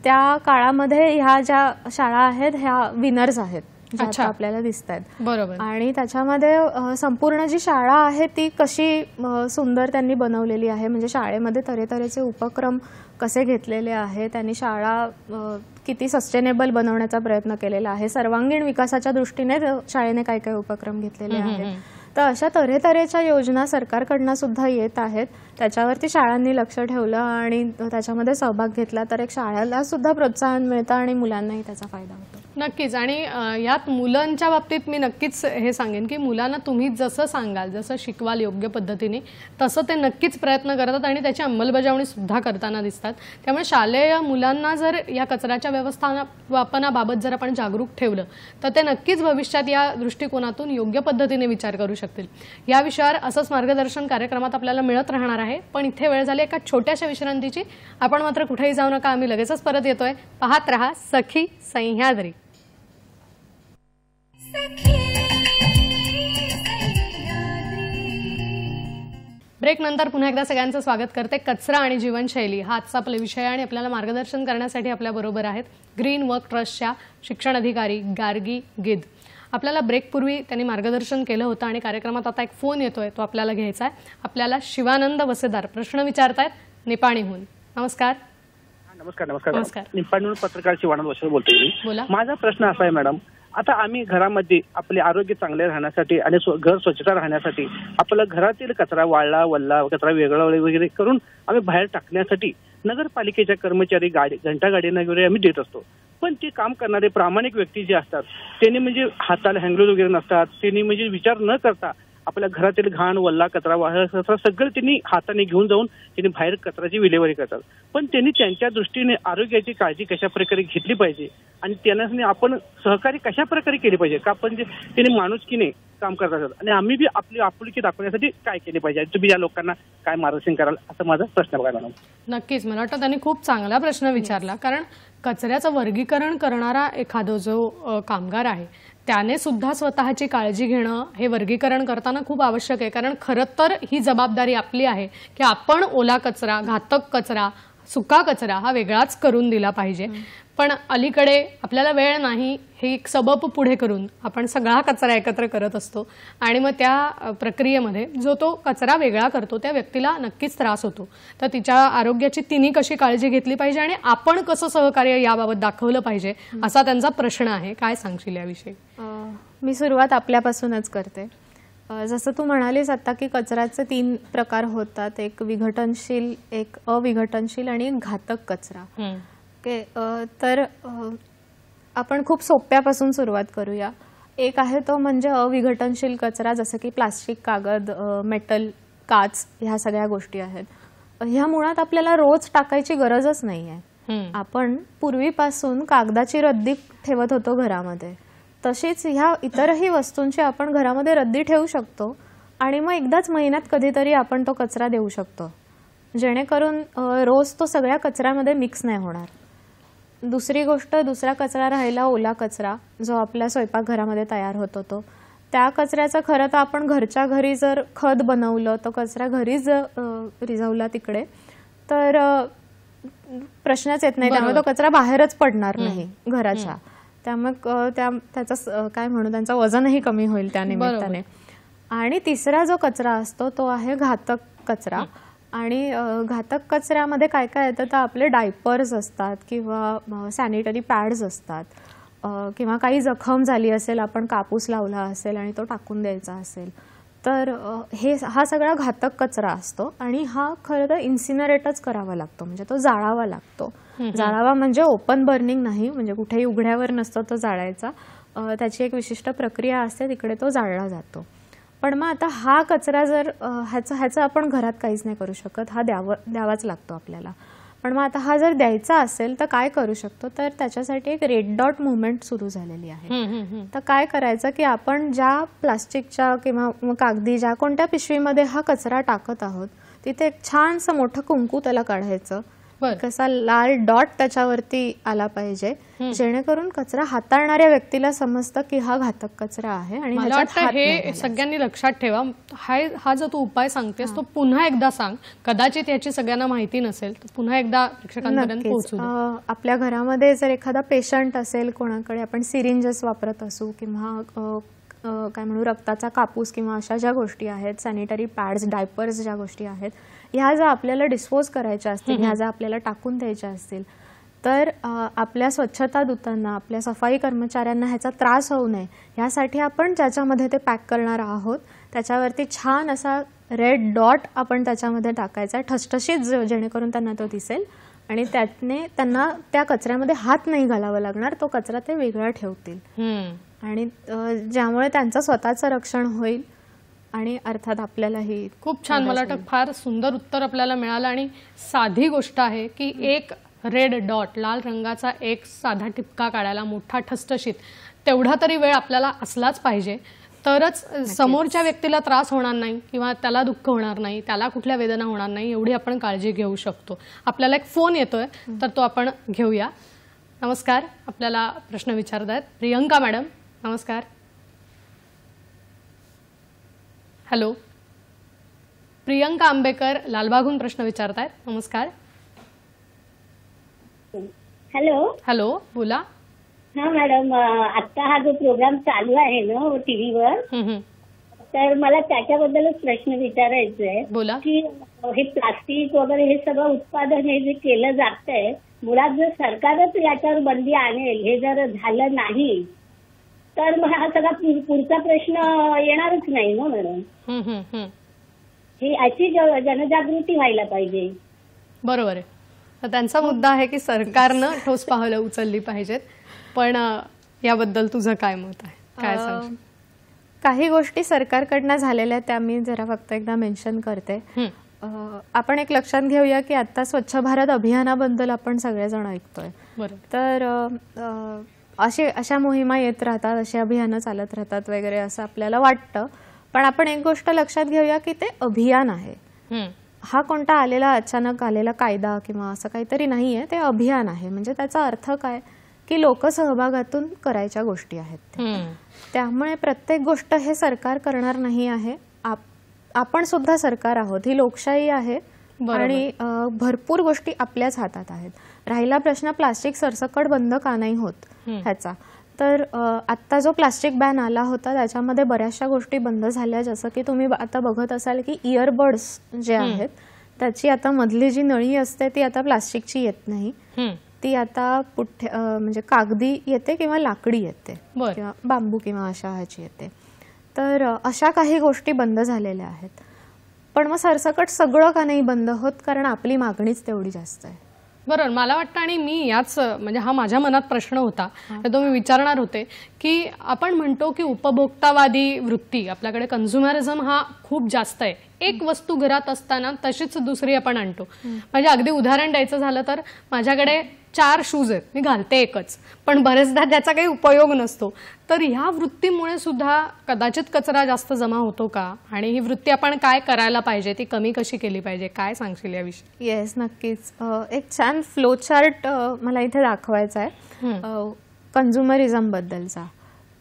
त्या काळामध्ये ह्या ज्या शाळा आहेत ह्या विनर्स आहेत ज्या
अच्छा.
आता आपल्याला दिसत आहेत.
बरोबर.
आणि त्याच्यामध्ये संपूर्ण जी शाळा आहे ती कशी सुंदर त्यांनी बनवलेली आहे, म्हणजे शाळेमध्ये तऱ्हेतऱ्हेचे उपक्रम कसे घेतलेले आहे, त्यांनी शाळा किती सस्टेनेबल बनवण्याचा प्रयत्न केलेला आहे, सर्वांगीण विकासाच्या दृष्टीने शाळेने काय काय उपक्रम घेतलेले आहेत. तर अशा तऱ्हेतऱ्हेच्या योजना सरकारकडनं सुद्धा येत आहेत. त्याच्यावरती शाळांनी लक्ष ठेवलं आणि त्याच्यामध्ये सहभाग घेतला तर एक शाळेला सुद्धा प्रोत्साहन मिळतं आणि मुलांनाही त्याचा फायदा होतो.
नक्कीच. आणि यात मुलांच्या बाबतीत मी नक्कीच हे सांगेन की मुलांना तुम्ही जसं सांगाल, जसं शिकवाल योग्य पद्धतीने, तसं ते नक्कीच प्रयत्न करतात आणि त्याची अंमलबजावणी सुद्धा करताना दिसतात. त्यामुळे शालेय मुलांना जर या कचऱ्याच्या व्यवस्थापनाबाबत जर आपण जागरूक ठेवलं तर ते नक्कीच भविष्यात या दृष्टिकोनातून योग्य पद्धतीने विचार करू शकतील. या विषयावर असंच मार्गदर्शन कार्यक्रमात आपल्याला मिळत राहणार आहे. पण इथे वेळ झाली एका छोट्याशा विश्रांतीची. आपण मात्र कुठेही जाऊ नका, आम्ही लगेचच परत येतोय. पाहत रहा सखी सह्याद्री. ब्रेक नंतर पुन्हा एकदा सगळ्यांचं स्वागत करते. कचरा आणि जीवनशैली हा आजचा आपला विषय आणि आपल्याला मार्गदर्शन करण्यासाठी आपल्या बरोबर आहेत ग्रीन वर्क ट्रस्टच्या शिक्षण अधिकारी गार्गी गिद. आपल्याला ब्रेकपूर्वी त्यांनी मार्गदर्शन केलं होतं आणि कार्यक्रमात आता एक फोन येतोय, तो आपल्याला घ्यायचा आहे. आपल्याला शिवानंद वसेदार प्रश्न विचारतायत निपाणीहून. नमस्कार.
नमस्कार. नमस्कार.
नमस्कार.
निपाणीहून पत्रकार शिवानंद वसेदार बोलतोय मी.
बोला.
माझा प्रश्न असा आहे मॅडम, आता आम्ही घरामध्ये आपले आरोग्य चांगले राहण्यासाठी आणि घर स्वच्छता राहण्यासाठी आपला घरातील कचरा वाळला वल्ला कचरा वेगळा वगैरे करून आम्ही बाहेर टाकण्यासाठी नगरपालिकेच्या कर्मचारी घंटा गाडीनं वगैरे आम्ही देत असतो. पण ते काम करणारे प्रामाणिक व्यक्ती जे असतात त्यांनी म्हणजे हाताला हँगलोज वगैरे नसतात, त्यांनी म्हणजे विचार न करता आपल्या घरातील घाण वल्ला कचरा वाळला कचरा सगळं त्यांनी हाताने घेऊन जाऊन त्यांनी बाहेर कचऱ्याची विल्हेवारी करतात. पण त्यांनी त्यांच्या दृष्टीने आरोग्याची काळजी कशा प्रकारे घेतली पाहिजे आणि त्यांना आपण सहकार्य कशा प्रकारे केले पाहिजे का, आपण त्यांनी माणुसकीने काम करत असतात आणि आम्ही बी आपली आपुलकी दाखवण्यासाठी काय केले पाहिजे, तुम्ही या लोकांना काय मार्गदर्शन कराल, असा माझा प्रश्न बघा मॅडम.
नक्कीच. मला वाटतं त्यांनी खूप चांगला प्रश्न विचारला. कारण कचऱ्याचं वर्गीकरण करणारा एखादा जो कामगार आहे त्याने सुद्धा स्वतःची काळजी घेणं हे वर्गीकरण करताना खूप आवश्यक आहे. कारण खरं तर ही जबाबदारी आपली आहे की आपण ओला कचरा, घातक कचरा, सुका कचरा हा वेगळाच करून दिला पाहिजे. पण अलीकडे आपल्याला वेळ नाही, हे एक सबब पुढे करून आपण सगळा कचरा एकत्र करत असतो आणि मग त्या प्रक्रियेमध्ये जो तो कचरा वेगळा करतो त्या व्यक्तीला नक्कीच त्रास होतो. तर तिच्या आरोग्याची तिने कशी काळजी घेतली पाहिजे आणि आपण कसं सहकार्य याबाबत दाखवलं पाहिजे असा त्यांचा प्रश्न आहे. काय सांगशील याविषयी?
मी सुरुवात आपल्यापासूनच करते. जसं तू म्हणालीस आता की कचऱ्याचे 3 प्रकार होतात, एक विघटनशील, एक अविघटनशील आणि एक घातक कचरा. ओके, तर आपण खूप सोप्यापासून सुरुवात करूया. एक आहे तो म्हणजे अविघटनशील कचरा, जसं की प्लास्टिक, कागद, मेटल, काच, ह्या सगळ्या गोष्टी आहेत. ह्या मुळात आपल्याला रोज टाकायची गरजच नाही आहे. आपण पूर्वीपासून कागदाची रद्दी ठेवत होतो घरामध्ये, तशीच ह्या इतरही वस्तूंची आपण घरामध्ये रद्दी ठेवू शकतो आणि मग एकदाच महिन्यात कधीतरी आपण तो कचरा देऊ शकतो, जेणेकरून रोज तो सगळ्या कचऱ्यामध्ये मिक्स नाही होणार. दुसरी गोष्ट, दुसरा कचरा राहिला ओला कचरा, जो आपल्या स्वयंपाकघरामध्ये तयार होतो तो. त्या कचऱ्याचं खरं तर आपण घरच्या घरी जर खत बनवलं, तो कचरा घरीच रिझवला तिकडे, तर प्रश्नच येत नाही. त्यामुळे तो कचरा बाहेरच पडणार नाही घराच्या. त्यामुळे त्याचं काय म्हणू, त्यांचं वजनही कमी होईल त्या निमित्ताने. आणि तिसरा जो कचरा असतो तो आहे घातक कचरा. आणि घातक कचऱ्यामध्ये काय काय येतं, तर आपले डायपर्स असतात किंवा सॅनिटरी पॅड्स असतात किंवा काही जखम झाली असेल, आपण कापूस लावला असेल आणि तो टाकून द्यायचा असेल, तर हा सगळा घातक कचरा असतो आणि हा खरं तर इन्सिनरेटच करावा लागतो, म्हणजे तो जाळावा लागतो. जाळावा म्हणजे ओपन बर्निंग नाही, म्हणजे कुठेही उघड्यावर नसतो तो जाळायचा. त्याची एक विशिष्ट प्रक्रिया असते, तिकडे तो जाळला जातो. पण मग आता हा कचरा जर ह्याचं आपण घरात काहीच नाही करू शकत, हा द्यावाच लागतो आपल्याला. पण मग आता हा जर द्यायचा असेल तर काय करू शकतो, तर त्याच्यासाठी एक रेड डॉट मुवमेंट सुरू झालेली आहे. तर काय करायचं की आपण ज्या प्लास्टिकच्या किंवा कागदी ज्या कोणत्या पिशवीमध्ये हा कचरा टाकत आहोत, तिथे एक छानसं मोठं कुंकू त्याला काढायचं
बरं.
कसा लाल डॉट त्याच्यावरती आला पाहिजे, जेणेकरून कचरा हाताळणाऱ्या व्यक्तीला समजतं की हा घातक कचरा आहे आणि
मला
ह्याच्यात
वाटतं
हात नाही
हे
घालायचा.
सगळ्यांनी लक्षात ठेवा. हा जो तू उपाय सांगतेस तो पुन्हा एकदा सांग. कदाचित याची सगळ्यांना माहिती नसेल तर पुन्हा एकदा प्रेक्षकांपर्यंत
नक्कीच.
पोहोचू दे.
आपल्या घरामध्ये जर एखादा पेशंट असेल, कोणाकडे आपण सिरिंजेस वापरत असू किंवा काय म्हणू रक्ताचा कापूस किंवा अशा ज्या गोष्टी आहेत, सॅनिटरी पॅड्स, डायपर्स ज्या गोष्टी आहेत, ह्या जर आपल्याला डिस्पोज करायच्या असतील, ह्या जर आपल्याला टाकून द्यायच्या असतील, तर आपल्या स्वच्छता दूतांना, आपल्या सफाई कर्मचाऱ्यांना ह्याचा त्रास होऊ नये ह्यासाठी आपण ज्याच्यामध्ये ते पॅक करणार आहोत त्याच्यावरती छान असा रेड डॉट आपण त्याच्यामध्ये टाकायचा, ठसठशीत जेणेकरून त्यांना तो दिसेल आणि त्याने त्यांना त्या कचऱ्यामध्ये हात नाही घालावा लागणार, तो कचरा ते वेगळा ठेवतील आणि ज्यामुळे त्यांचं स्वतःचं रक्षण होईल आणि अर्थात आपल्यालाही.
खूप छान. मला वाटतं फार सुंदर उत्तर आपल्याला मिळालं आणि साधी गोष्ट आहे की एक रेड डॉट, लाल रंगाचा एक साधा टिपका काढायला, मोठा ठसठशीत, तेवढा तरी वेळ आपल्याला असलाच पाहिजे, तरच समोरच्या व्यक्तीला त्रास होणार नाही किंवा त्याला दुःख होणार नाही, त्याला कुठल्या वेदना होणार नाही, एवढी आपण काळजी घेऊ शकतो. आपल्याला एक फोन येतोय तर तो आपण घेऊया. नमस्कार. आपल्याला प्रश्न विचारत आहेत प्रियंका मॅडम. नमस्कार. हॅलो. प्रियंका आंबेकर लालबागहून प्रश्न विचारतायत. नमस्कार.
हॅलो.
हॅलो, बोला.
हा मॅडम, आता हा जो प्रोग्राम चालू आहे ना टीव्हीवर, तर मला त्याच्याबद्दलच प्रश्न विचारायचा आहे.
बोला.
की हे प्लास्टिक वगैरे हे सगळं उत्पादन हे जे केलं जातंय, मुळात जर सरकारच याच्यावर बंदी आणेल, हे जर झालं नाही तर मग हा सगळा पुढचा प्रश्न येणारच नाही ना मॅडम. ही अशी जनजागृती व्हायला पाहिजे.
बरोबर आहे. तर त्यांचा मुद्दा आहे की सरकारनं ठोस पावलं उचलली पाहिजेत, पण याबद्दल तुझं काय मत आहे, काय सांगशील?
काही गोष्टी सरकारकडनं झालेल्या त्या मी जरा फक्त एकदा मेन्शन करते. आपण एक लक्षात घेऊया की आता स्वच्छ भारत अभियानाबद्दल आपण सगळेजण ऐकतोय. तर अशा मोहिमा येत राहतात, अशी अभियानं चालत राहतात वगैरे असं आपल्याला वाटतं, पण आपण एक गोष्ट लक्षात घेऊया की ते अभियान आहे. हा कोणता अचानक आलेला कायदा किंवा असं काहीतरी नाहीये, ते अभियान आहे. म्हणजे त्याचा अर्थ काय की लोकसहभागातून करायच्या गोष्टी आहेत. त्यामुळे प्रत्येक गोष्ट हे सरकार करणार नाही आहे, आपण सुद्धा सरकार आहोत. ही लोकशाही आहे आणि भरपूर गोष्टी आपल्याच हातात आहेत. राहिला प्रश्न प्लास्टिक सरसकट बंद का नाही होत ह्याचा, तर आत्ता जो प्लास्टिक बॅन आला होता त्याच्यामध्ये बऱ्याचशा गोष्टी बंद झाल्या. जसं की तुम्ही आता बघत असाल की इयरबड्स जे आहेत त्याची आता मधली जी नळी असते ती आता प्लास्टिकची येत नाही, ती आता म्हणजे कागदी येते किंवा लाकडी येते किंवा बांबू किंवा अशा ह्याची येते. तर अशा काही गोष्टी बंद झालेल्या आहेत. पण मग सरसकट सगळं का नाही बंद होत, कारण आपली मागणीच तेवढी जास्त आहे.
बरोबर. मला वाटतं आणि मी याच म्हणजे हा माझ्या मनात प्रश्न होता, तो मी विचारणार होते की आपण म्हणतो की उपभोक्तावादी वृत्ती, आपल्याकडे कन्झ्युमरिझम हा खूप जास्त आहे. एक वस्तू घरात असताना तशीच दुसरी आपण आणतो. म्हणजे अगदी उदाहरण द्यायचं झालं तर माझ्याकडे 4 शूज आहेत, मी घालते एकच, पण बरेचदा त्याचा काही उपयोग नसतो. तर ह्या वृत्तीमुळे सुद्धा कदाचित कचरा जास्त जमा होतो का, आणि ही वृत्ती आपण काय करायला पाहिजे, ती कमी कशी केली पाहिजे, काय सांगशील याविषयी?
येस, नक्कीच. एक छान फ्लो चार्ट मला इथे दाखवायचा आहे कन्झ्युमरिझम बद्दलचा,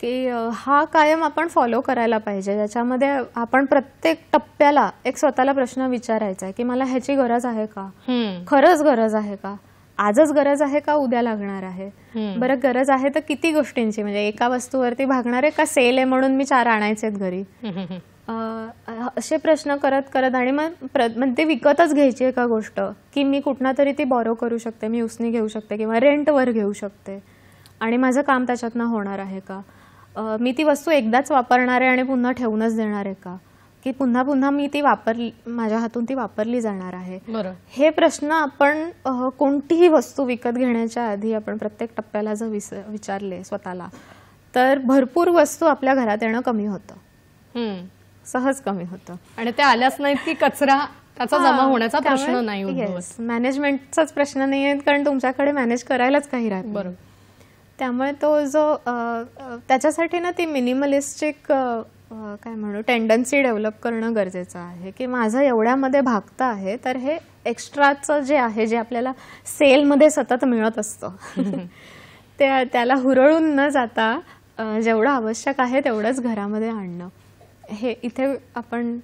की हा कायम आपण फॉलो करायला पाहिजे. ज्याच्यामध्ये आपण प्रत्येक टप्प्याला एक स्वतःला प्रश्न विचारायचा आहे की मला ह्याची गरज आहे का, खरंच गरज आहे का, आजच गरज आहे का उद्या लागणार आहे, बरं गरज आहे तर किती गोष्टींची, म्हणजे एका वस्तूवरती भागणार आहे का सेल आहे म्हणून मी 4 आणायचे घरी, असे प्रश्न करत करत आणि मग ते विकतच घ्यायची आहे का गोष्ट, की मी कुठना तरी ती बॉरो करू शकते, मी उसने घेऊ शकते किंवा रेंटवर घेऊ शकते आणि माझं काम त्याच्यातनं होणार आहे का, मी ती वस्तू एकदाच वापरणार आहे आणि पुन्हा ठेवूनच देणार आहे का, की पुन्हा पुन्हा मी ती माझ्या हातून ती वापरली जाणार आहे. हे प्रश्न आपण कोणतीही वस्तू विकत घेण्याच्या आधी आपण प्रत्येक टप्प्याला जर विचारले स्वतःला, तर भरपूर वस्तू आपल्या घरात येणं कमी होतं, सहज कमी होतं.
आणि ते आल्याच नाहीत की कचरा त्याचा जमा होण्याचा प्रश्न नाही उद्भवत.
मॅनेजमेंटचाच प्रश्न नाही आहे, कारण तुमच्याकडे मॅनेज करायलाच काही राहत.
बरोबर.
त्यामुळे तो जो त्याच्यासाठी ना ती मिनिमलिस्टिक काय म्हणू टेंडन्सी डेव्हलप करणं गरजेचं आहे की माझं एवढ्यामध्ये भागतं आहे, तर हे एक्स्ट्राचं जे आहे जे आपल्याला सेलमध्ये सतत मिळत असतं त्याला हुरळून न जाता जेवढं आवश्यक आहे तेवढंच घरामध्ये आणणं, हे इथे आपण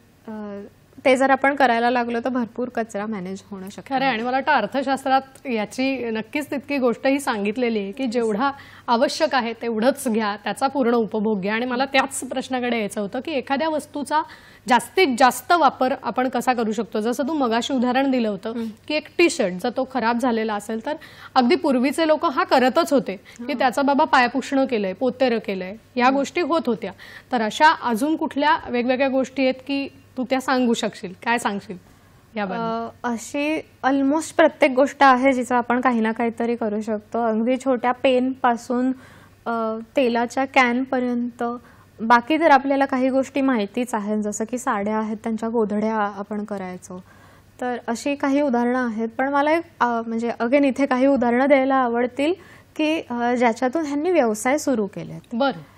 ते जर आपण करायला लागलो तर भरपूर कचरा मॅनेज होणं शक्य
खरं आहे. आणि मला वाटतं अर्थशास्त्रात याची नक्कीच तितकी गोष्ट ही सांगितलेली आहे की जेवढा आवश्यक आहे तेवढंच घ्या, त्याचा पूर्ण उपभोग घ्या. आणि मला त्याच प्रश्नाकडे यायचं होतं की एखाद्या वस्तूचा जास्तीत जास्त वापर आपण कसा करू शकतो. जसं तू मगाशी उदाहरण दिलं होतं की एक टी शर्ट जर तो खराब झालेला असेल तर अगदी पूर्वीचे लोक हा करतच होते की त्याचा बाबा पायपुसणं केलंय, पोतेरं केलंय, या गोष्टी होत होत्या. तर अशा अजून कुठल्या वेगवेगळ्या गोष्टी आहेत की तू त्या सांगू शकशील, काय सांगशील याबद्दल?
अशी ऑलमोस्ट प्रत्येक गोष्ट आहे जिचं आपण काही ना काहीतरी करू शकतो. अगदी छोट्या पेन पासून तेलाच्या कॅन पर्यंत. बाकी तर आपल्याला काही गोष्टी माहितीच आहेत, जसं की साड्या आहेत त्यांच्या गोधड्या आपण करायचो, तर अशी काही उदाहरणं आहेत. पण मला एक म्हणजे अगेन इथे काही उदाहरणं द्यायला आवडतील की ज्याच्यातून ह्यांनी व्यवसाय सुरू केलेत.
बरं.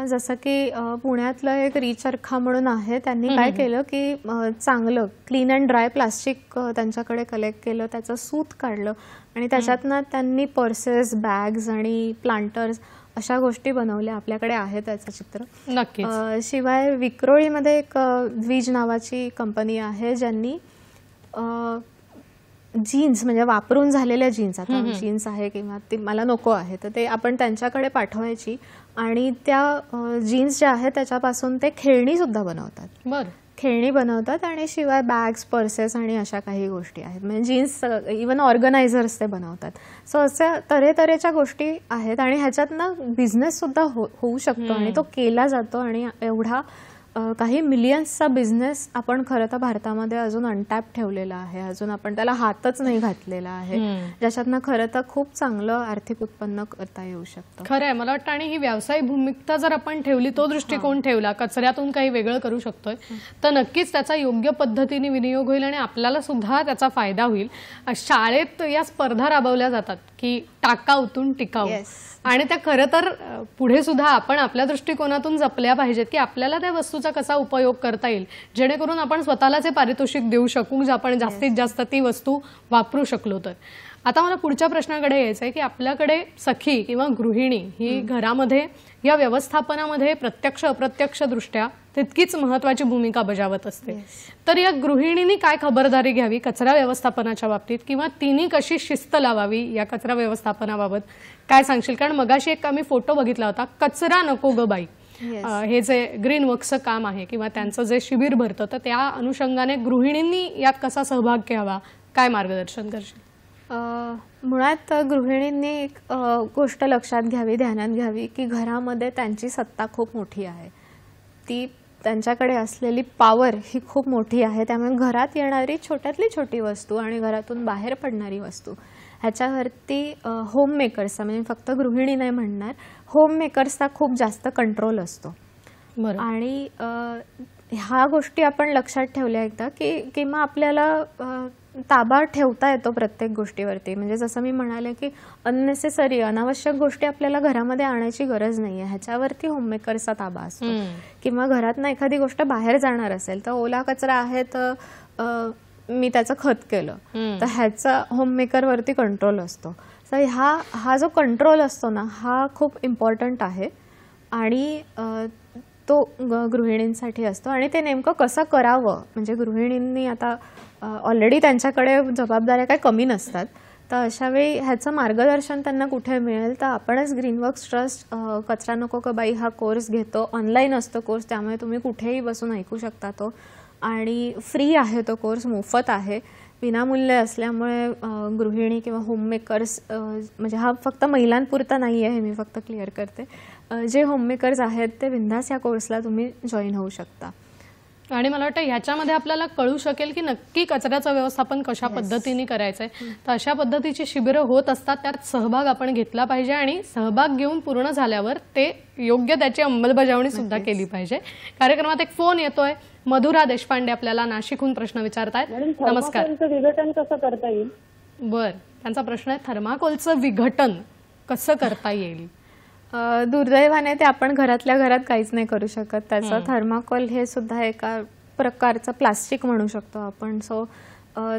जसं की पुण्यातलं एक रिचरखा म्हणून आहे, त्यांनी काय केलं की चांगलं क्लीन अँड ड्राय प्लास्टिक त्यांच्याकडे कलेक्ट केलं, त्याचं सूत काढलं आणि त्याच्यातनं त्यांनी पर्सेस, बॅग्स आणि प्लांटर्स अशा गोष्टी बनवल्या. आपल्याकडे आहे त्याचं चित्र
नक्कीच.
शिवाय विक्रोळीमध्ये एक द्विज नावाची कंपनी आहे ज्यांनी जीन्स म्हणजे वापरून झालेल्या जीन्स, आता जीन्स आहे किंवा ती मला नको आहे तर ते आपण त्यांच्याकडे पाठवायची आणि त्या जीन्स ज्या आहेत त्याच्यापासून ते खेळणी सुद्धा बनवतात.
बरं.
खेळणी बनवतात आणि शिवाय बॅग्स, पर्सेस आणि अशा काही गोष्टी आहेत. म्हणजे जीन्स इवन ऑर्गनायझर्स ते बनवतात. सो अशा तऱ्हेतऱ्हेच्या गोष्टी आहेत आणि ह्याच्यातनं बिझनेस सुद्धा होऊ शकतो आणि तो केला जातो. आणि एवढा काही मिलियन्सचा बिझनेस आपण खरं तर भारतामध्ये अजून अनटॅप ठेवलेला आहे, अजून आपण त्याला हातच नाही घातलेला आहे, ज्याच्यातनं खरं तर खूप चांगलं आर्थिक उत्पन्न करता येऊ शकतं.
खरं आहे. मला वाटतं आणि ही व्यवसाय भूमिका जर आपण ठेवली, तो दृष्टिकोन ठेवला, कचऱ्यातून काही वेगळं करू शकतोय, तर नक्कीच त्याचा योग्य पद्धतीने विनियोग होईल आणि आपल्याला सुद्धा त्याचा फायदा होईल. शाळेत या स्पर्धा राबवल्या जातात की टाकाऊतून टिकाऊ, आणि त्या खरं तर पुढे सुद्धा आपण आपल्या दृष्टिकोनातून जपल्या पाहिजेत की आपल्याला त्या वस्तूचा कसा उपयोग करता येईल जेणेकरून आपण स्वतःलाच पारितोषिक देऊ शकू जे आपण जास्तीत जास्त ती वस्तू वापरू शकलो तर. आता मला पुढच्या प्रश्नाकडे यायचं आहे की आपल्याकडे सखी किंवा गृहिणी ही घरामध्ये या व्यवस्थापनामध्ये प्रत्यक्ष अप्रत्यक्ष दृष्ट्या तितकीच महत्वाची भूमिका बजावत असते. तर या गृहिणींनी काय खबरदारी घ्यावी कचरा व्यवस्थापनाच्या बाबतीत, किंवा तिने कशी शिस्त लावावी या कचरा व्यवस्थापनाबाबत, काय सांगशील? कारण मगाशी एक आम्ही फोटो बघितला होता, कचरा नको ग बाई, हे जे ग्रीन वर्कचं काम आहे किंवा त्यांचं जे शिबिर भरतं, तर त्या अनुषंगाने गृहिणींनी यात कसा सहभाग घ्यावा, काय मार्गदर्शन करशील?
मुळात गृहिणींनी एक गोष्ट लक्षात घ्यावी, ध्यानात घ्यावी की घरामध्ये त्यांची सत्ता खूप मोठी आहे, ती त्यांच्याकडे असलेली पॉवर ही खूप मोठी आहे. त्यामुळे घरात येणारी छोट्यातली छोटी वस्तू आणि घरातून बाहेर पडणारी वस्तू ह्याच्यावरती होम मेकर्सचा, म्हणजे फक्त गृहिणी नाही म्हणणार, होम मेकर्सचा खूप जास्त कंट्रोल असतो. आणि ह्या गोष्टी आपण लक्षात ठेवल्या एकदा की किंवा आपल्याला ताबा ठेवता येतो प्रत्येक गोष्टीवरती. म्हणजे जसं मी म्हणाले की अननेसेसरी अनावश्यक गोष्टी आपल्याला घरामध्ये आणायची गरज नाही आहे, ह्याच्यावरती होममेकरचा ताबा असतो. किंवा घरातनं एखादी गोष्ट बाहेर जाणार असेल तर ओला कचरा आहे तर मी त्याचं खत केलं तर ह्याचा होममेकरवरती कंट्रोल असतो. तर हा जो कंट्रोल असतो ना हा खूप इम्पॉर्टंट आहे आणि तो गृहिणींसाठी असतो. आणि ते नेमकं कसं करावं, म्हणजे गृहिणींनी आता ऑलरेडी त्यांच्याकडे जबाबदाऱ्या काही कमी नसतात, तर अशावेळी ह्याचं मार्गदर्शन त्यांना कुठे मिळेल तर आपणच ग्रीनवर्क्स ट्रस्ट कचरा नको का बाई हा कोर्स घेतो. ऑनलाईन असतो कोर्स, त्यामुळे तुम्ही कुठेही बसून ऐकू शकता तो, आणि फ्री आहे तो कोर्स, मोफत आहे, विनामूल्य असल्यामुळे गृहिणी किंवा होममेकर्स, म्हणजे हा फक्त महिलांपुरता नाही आहे, मी फक्त क्लिअर करते, जे होममेकर्स आहेत ते बिनधास्त या कोर्सला तुम्ही जॉईन होऊ शकता.
आणि मला वाटतं ह्याच्यामध्ये आपल्याला कळू शकेल की नक्की कचऱ्याचं व्यवस्थापन कशा पद्धतीने करायचंय. तर अशा पद्धतीची शिबिरं होत असतात, त्यात सहभाग आपण घेतला पाहिजे आणि सहभाग घेऊन पूर्ण झाल्यावर ते योग्य त्याची अंमलबजावणी सुद्धा केली पाहिजे. कार्यक्रमात एक फोन येतोय, मधुरा देशपांडे आपल्याला नाशिकहून प्रश्न विचारतायत. नमस्कार.
विघटन कसं करता येईल?
बर, त्यांचा प्रश्न आहे थर्माकोलचं विघटन कसं करता येईल.
दुर्दैवाने ते आपण घरातल्या घरात काहीच नाही करू शकत. त्याचं थर्माकोल हे सुद्धा एका प्रकारचं प्लास्टिक म्हणू शकतो आपण. सो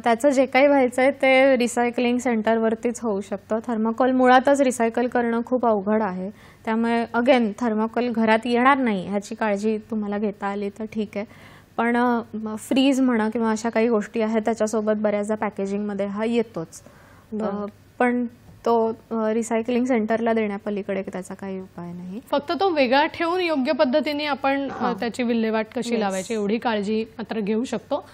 त्याचं जे काही व्हायचं आहे ते रिसायकलिंग सेंटरवरतीच होऊ शकतं. थर्माकोल मुळातच रिसायकल करणं खूप अवघड आहे. त्यामुळे अगेन थर्माकोल घरात येणार नाही ह्याची काळजी तुम्हाला घेता आली तर ठीक आहे. पण फ्रीज म्हणा किंवा अशा काही गोष्टी आहेत त्याच्यासोबत बऱ्याचदा पॅकेजिंगमध्ये हा येतोच. पण तो रिसायकलिंग सेंटरला देण्यापलीकडे त्याचा काही उपाय नाही.
फक्त तो वेगळा ठेवून योग्य पद्धतीने आपण त्याची विल्हेवाट कशी लावायची एवढी काळजी मात्र घेऊ शकतो.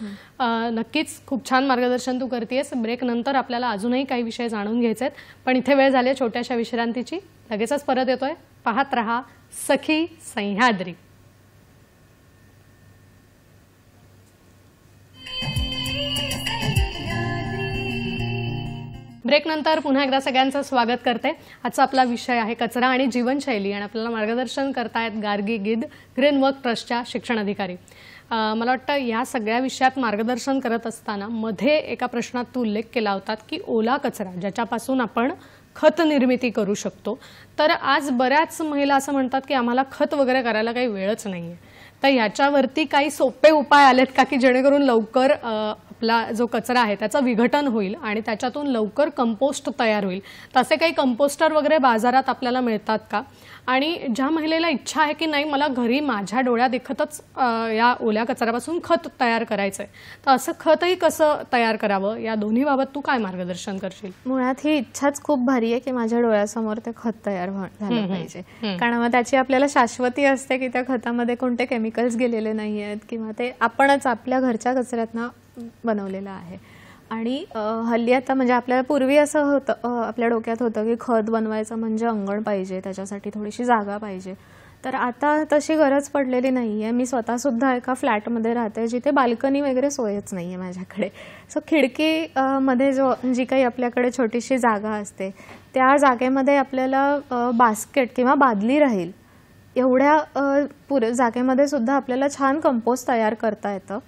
नक्कीच खूप छान मार्गदर्शन तू करतेस. ब्रेक नंतर आपल्याला अजूनही काही विषय जाणून घ्यायचे आहेत, पण इथे वेळ झाली छोट्याशा विश्रांतीची. लगेचच परत येतोय. पाहत रहा सखी सह्याद्री. ब्रेक नंतर पुन्हा एकदा सगळ्यांचं स्वागत करते. आजचा आपला विषय आहे कचरा आणि जीवनशैली आणि आपल्याला मार्गदर्शन करतायत गार्गी गिद, ग्रीन वर्क ट्रस्टच्या शिक्षण अधिकारी. मला वाटतं या सगळ्या विषयात मार्गदर्शन करत असताना मध्ये एका प्रश्नात तू उल्लेख केला होता की ओला कचरा ज्याच्यापासून आपण खत निर्मिती करू शकतो. तर आज बऱ्याच महिला असं म्हणतात की आम्हाला खत वगैरे करायला काही वेळच नाहीये. तर याच्यावरती काही सोपे उपाय आलेत का की जेणेकरून लवकर आपला जो कचरा आहे त्याचं विघटन होईल आणि त्याच्यातून लवकर कंपोस्ट तयार होईल? तसे काही कंपोस्टर वगैरे बाजारात आपल्याला मिळतात का? आणि ज्या महिलेला इच्छा आहे की नाही मला घरी माझ्या डोळ्या देखतच या ओल्या कचऱ्यापासून खत तयार करायचंय, तर असं खतही कसं तयार करावं या दोन्ही बाबत तू काय मार्गदर्शन करशील?
मुळात ही इच्छाच खूप भारी आहे की माझ्या डोळ्यासमोर ते खत तयार झालं पाहिजे. कारण मग त्याची आपल्याला शाश्वती असते की त्या खतामध्ये कोणते केमिकल्स गेलेले नाही आहेत किंवा ते आपणच आपल्या घरच्या कचऱ्यातनं बनवलेलं आहे. आणि हल्ली आता म्हणजे आपल्याला पूर्वी असं होतं, आपल्या डोक्यात होतं की खत बनवायचं म्हणजे अंगण पाहिजे, त्याच्यासाठी थोडीशी जागा पाहिजे. तर आता तशी गरज पडलेली नाही आहे. मी स्वतःसुद्धा एका फ्लॅटमध्ये राहते जिथे बाल्कनी वगैरे सोयच नाही आहे माझ्याकडे. सो खिडकी मध्ये जी काही आपल्याकडे छोटीशी जागा असते त्या जागेमध्ये आपल्याला बास्केट किंवा बादली राहील एवढ्या जागेमध्ये सुद्धा आपल्याला छान कंपोस्ट तयार करता येतं.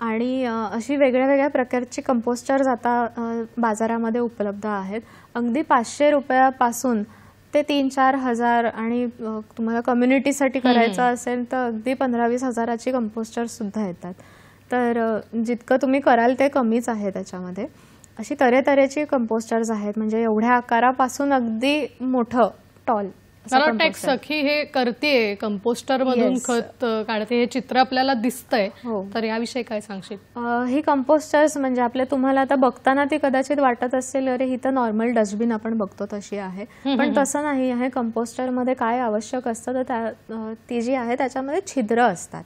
आणि अशी वेगळ्या वेगळ्या प्रकारची कंपोस्टर्स आता बाजारामध्ये उपलब्ध आहेत. अगदी 500 रुपयापासून ते 3-4 हजार आणि तुम्हाला कम्युनिटीसाठी करायचं असेल तर अगदी 15-20 हजाराची कंपोस्टर्स सुद्धा येतात. तर जितकं तुम्ही कराल ते कमीच आहे त्याच्यामध्ये. अशी तऱ्हेतऱ्हेची कंपोस्टर्स आहेत म्हणजे एवढ्या आकारापासून अगदी मोठं टॉल.
मला वाटतं एक सखी हे करते कंपोस्टर मधून खत काढते, हे चित्र आपल्याला दिसतंय. तर याविषयी काय सांगशील?
ही कंपोस्टर्स म्हणजे आपल्या तुम्हाला आता बघताना ती कदाचित वाटत असेल अरे ही तर नॉर्मल डस्टबिन आपण बघतो तशी आहे, पण तसं नाही आहे. कंपोस्टर मध्ये काय आवश्यक असतं तर ती जी आहे त्याच्यामध्ये छिद्र असतात.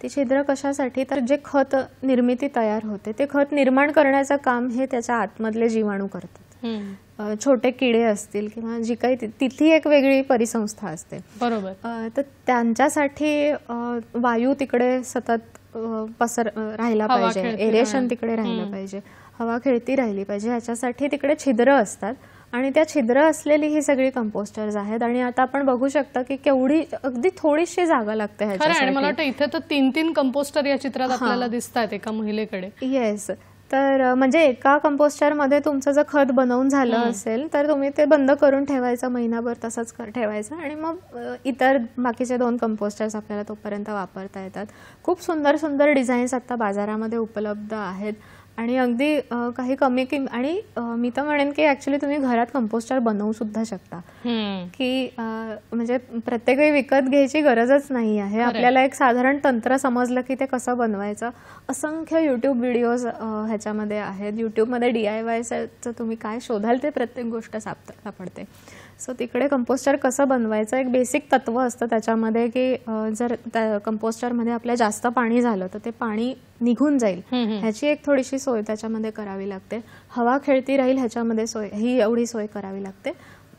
ती छिद्र कशासाठी तर जे खत निर्मिती तयार होते ते खत निर्माण करण्याचं काम हे त्याच्या आतमधले जीवाणू करतात. छोटे किडे असतील किंवा जी काही तिथली एक वेगळी परिसंस्था असते.
बरोबर.
तर त्यांच्यासाठी वायू तिकडे सतत राहिला पाहिजे, एरेशन तिकडे राहिलं पाहिजे, हवा खेळती राहिली पाहिजे, ह्याच्यासाठी तिकडे छिद्र असतात. आणि त्या छिद्र असलेली ही सगळी कंपोस्टर्स आहेत. आणि आता आपण बघू शकता की केवढी अगदी थोडीशी जागा लागते ह्याच्यासाठी.
आणि मला वाटतं इथे तर 3-3 कंपोस्टर या चित्रात आपल्याला दिसतात एका महिलेकडे.
येस. तर म्हणजे एका कंपोस्टरमध्ये तुमचं जर खत बनवून झालं असेल तर तुम्ही ते बंद करून ठेवायचं, महिनाभर तसंच ठेवायचं आणि मग इतर बाकीचे 2 कंपोस्टर्स आपल्याला तोपर्यंत वापरता येतात. खूप सुंदर सुंदर डिझाईन्स आता बाजारामध्ये उपलब्ध आहेत आणि अगदी काही कमी आणि मी तर म्हणेन की ऍक्च्युली तुम्ही घरात कंपोस्टर बनवू सुद्धा शकता. की म्हणजे प्रत्येक वेळी विकत घ्यायची गरजच नाही आहे. आपल्याला एक साधारण तंत्र समजलं की ते कसं बनवायचं. असंख्य युट्यूब व्हिडिओज ह्याच्यामध्ये आहेत. युट्यूबमध्ये DIYचं तुम्ही काय शोधाल ते प्रत्येक गोष्ट सापडते. सो तिकडे कंपोस्टर कसं बनवायचं एक बेसिक तत्व असतं त्याच्यामध्ये की जर त्या कंपोस्टरमध्ये आपल्या जास्त पाणी झालं तर ते पाणी निघून जाईल ह्याची एक थोडीशी सोय त्याच्यामध्ये करावी लागते. हवा खेळती राहील ह्याच्यामध्ये ही एवढी सोय करावी लागते.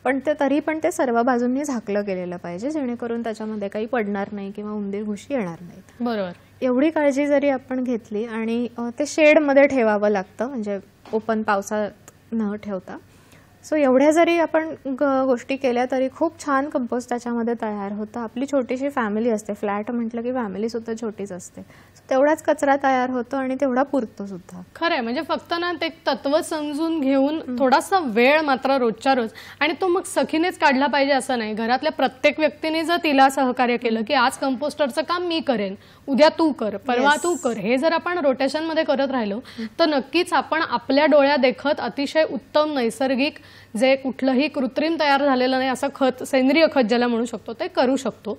पण तरी पण ते सर्व बाजूंनी झाकलं गेलेलं पाहिजे जेणेकरून त्याच्यामध्ये काही पडणार नाही किंवा उंदीर घुशी येणार नाहीत.
बरोबर.
एवढी काळजी जरी आपण घेतली आणि ते शेडमध्ये ठेवावं लागतं म्हणजे ओपन पावसात न ठेवता, सो एवढ्या जरी आपण गोष्टी केल्या तरी खूप छान कंपोस्ट त्याच्यामध्ये तयार होतं. आपली छोटीशी फॅमिली असते, फ्लॅट म्हटलं की फॅमिली सुद्धा छोटीच असते, तेवढाच कचरा तयार होतो आणि तेवढा पुरतो सुद्धा.
खरंय, म्हणजे फक्त ना ते तत्व समजून घेऊन थोडासा वेळ मात्र रोजच्या रोज, आणि तो मग सखीनेच काढला पाहिजे असं नाही. घरातल्या प्रत्येक व्यक्तीने जर तिला सहकार्य केलं की आज कंपोस्टरचं काम मी करेन, उद्या तू कर, परवा तू कर, हे जर आपण रोटेशन मध्ये करत राहिलो तर नक्कीच आपण आपल्या डोळ्या देखत अतिशय उत्तम नैसर्गिक, जे कुठलंही कृत्रिम तयार झालेलं नाही असं खत, सेंद्रिय खत ज्याला म्हणू शकतो, ते करू शकतो.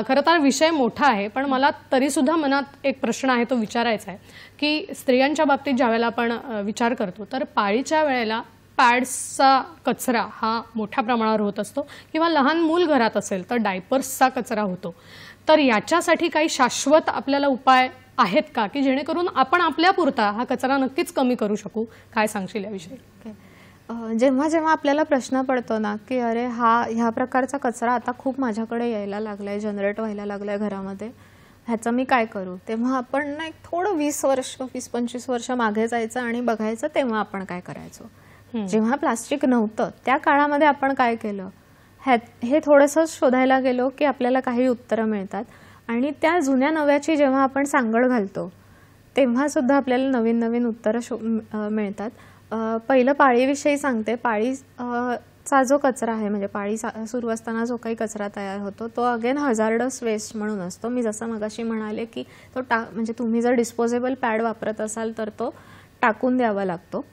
खरं तर विषय मोठा आहे, पण मला तरी सुद्धा मनात एक प्रश्न आहे तो विचारायचा आहे की स्त्रियांच्या बाबतीत ज्यावेळेला आपण विचार करतो तर पाळीच्या वेळेला पॅड्सचा कचरा हा मोठ्या प्रमाणावर होत असतो, किंवा लहान मूल घरात असेल तर डायपर्सचा कचरा होतो. तर याच्यासाठी काही शाश्वत आपल्याला उपाय आहेत का की जेणेकरून आपण आपल्या पुरता हा कचरा नक्कीच कमी करू शकू? काय सांगशील याविषयी?
जेव्हा जेव्हा आपल्याला प्रश्न पडतो ना की अरे ह्या प्रकारचा कचरा आता खूप माझ्याकडे यायला लागलाय, जनरेट व्हायला लागलाय घरामध्ये, ह्याचं मी काय करू, तेव्हा आपण ना एक थोडं 20-25 वर्ष मागे जायचं आणि बघायचं तेव्हा आपण काय करायचो. जेव्हा प्लास्टिक नव्हतं त्या काळामध्ये आपण काय केलं हे थोडंसं शोधायला गेलो की आपल्याला काही उत्तरं मिळतात. आणि त्या जुन्या नव्याची जेव्हा आपण सांगड घालतो तेव्हा सुद्धा आपल्याला नवीन नवीन उत्तरं मिळतात. पहिलं पाळीविषयी सांगते. पाळीचा जो कचरा आहे, म्हणजे पाळी सुरू असताना जो काही कचरा तयार होतो तो अगेन हजार्डस वेस्ट म्हणून असतो. मी जसं मगाशी म्हणाले की तो म्हणजे तुम्ही जर डिस्पोजेबल पॅड वापरत असाल तर तो टाकून द्यावा लागतो.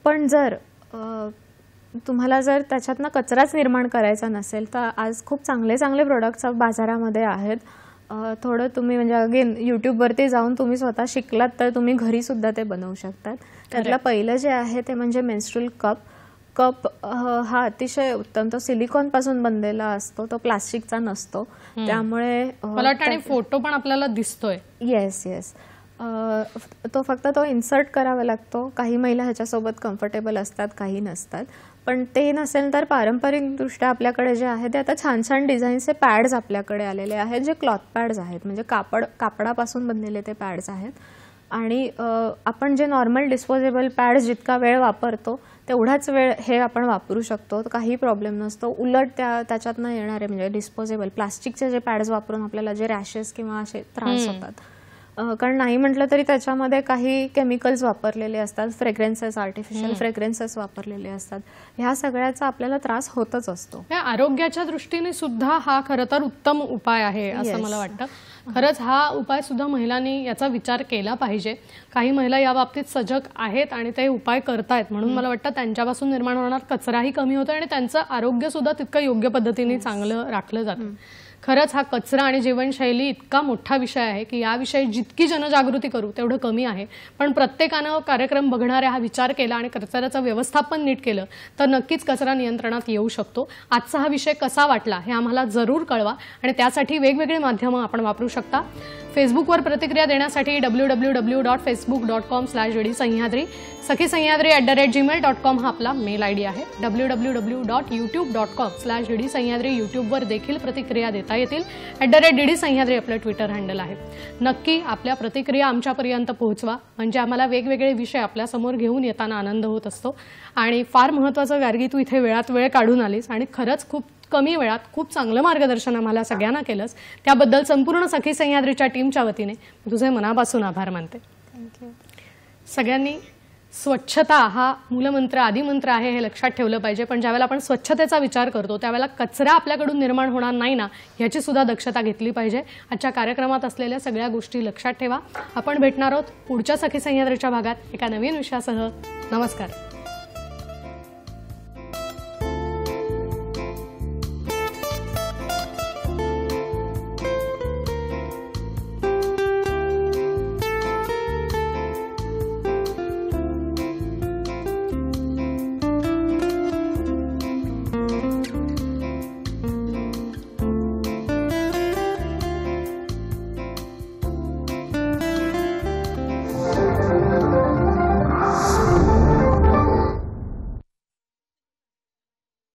पण जर तुम्हाला जर त्याच्यातनं कचराच निर्माण करायचा नसेल तर आज खूप चांगले चांगले प्रोडक्ट्स बाजारामध्ये आहेत. थोडं तुम्ही म्हणजे अगेन यूट्यूबवरती जाऊन तुम्ही स्वतः शिकलात तर तुम्ही घरी सुद्धा ते बनवू शकतात. त्यातलं पहिलं जे आहे ते म्हणजे मेन्स्ट्रुअल कप हा अतिशय उत्तम. तो सिलिकॉन पासून बनलेला असतो, तो प्लास्टिकचा नसतो, त्यामुळे
मला वाटतं आणि फोटो पण आपल्याला दिसतोय.
येस तो फक्त तो इन्सर्ट करावा लागतो. काही महिला ह्याच्यासोबत कम्फर्टेबल असतात, काही नसतात. पण ते नसेल तर पारंपरिकदृष्ट्या आपल्याकडे जे आहे ते आता छान छान डिझाईनचे पॅड्स आपल्याकडे आलेले आहेत, जे क्लॉथ पॅड्स आहेत, म्हणजे कापडापासून बनलेले ते पॅड्स आहेत. आणि आपण जे नॉर्मल डिस्पोजेबल पॅड्स जितका वेळ वापरतो तेवढाच वेळ हे आपण वापरू शकतो, काही प्रॉब्लेम नसतो. उलट त्याच्यातनं येणारे म्हणजे डिस्पोजेबल प्लास्टिकचे जे पॅड्स वापरून आपल्याला जे रॅशेस किंवा असे त्रास होतात, कारण नाही म्हटलं तरी त्याच्यामध्ये काही केमिकल्स वापरलेले असतात, फ्रेग्रन्सेस, आर्टिफिशियल फ्रेग्रन्सेस वापरलेले असतात, ह्या सगळ्याचा आपल्याला त्रास होतच असतो.
आरोग्याच्या दृष्टीने सुद्धा हा खरं तर उत्तम उपाय आहे असं मला वाटतं. खरंच हा उपाय सुद्धा महिलांनी याचा विचार केला पाहिजे. काही महिला या बाबतीत सजग आहेत आणि ते उपाय करतायत, म्हणून मला वाटतं त्यांच्यापासून निर्माण होणार कचराही कमी होतो आणि त्यांचं आरोग्य सुद्धा तितकं योग्य पद्धतीने चांगलं राखलं जातं. खरंच हा कचरा आणि जीवनशैली इतका मोठा विषय आहे की याविषयी जितकी जनजागृती करू तेवढं कमी आहे. पण प्रत्येकानं कार्यक्रम बघणाऱ्या हा विचार केला आणि कचऱ्याचं व्यवस्थापन नीट केलं तर नक्कीच कचरा नियंत्रणात येऊ शकतो. आजचा हा विषय कसा वाटला हे आम्हाला जरूर कळवा आणि त्यासाठी वेगवेगळी माध्यमं आपण वापरू शकता. फेसबुकवर प्रतिक्रिया देण्यासाठी www.facebook.com/dsahyadrady, sakhisahyadrady@gmail.com हा आपला मेल आयडी आहे. www.youtube.com/dsahyadrady यूट्यूबवर देखील प्रतिक्रिया देता येतील. @ddsahyadri आपलं ट्विटर हँडल आहे. नक्की आपल्या प्रतिक्रिया आमच्यापर्यंत पोहोचवा, म्हणजे आम्हाला वेगवेगळे विषय आपल्यासमोर घेऊन येताना आनंद होत असतो. आणि फार महत्त्वाचं गार्गी, तू इथे वेळात वेळ काढून आलीस आणि खरंच खूप कमी वेळात खूप चांगलं मार्गदर्शन आम्हाला सगळ्यांना केलंस, त्याबद्दल संपूर्ण सखी सह्याद्रीच्या टीमच्या वतीने तुझे मनापासून आभार मानते.
थँक्यू.
सगळ्यांनी स्वच्छता हा मूलमंत्र, आदिमंत्र आहे हे लक्षात ठेवलं पाहिजे. पण ज्यावेळेला आपण स्वच्छतेचा विचार करतो त्यावेळेला कचरा आपल्याकडून निर्माण होणार नाही ना, याची सुद्धा दक्षता घेतली पाहिजे. आजच्या कार्यक्रमात असलेल्या सगळ्या गोष्टी लक्षात ठेवा. आपण भेटणार आहोत पुढच्या सखी सह्याद्रीच्या भागात एका नवीन विषयासह. नमस्कार.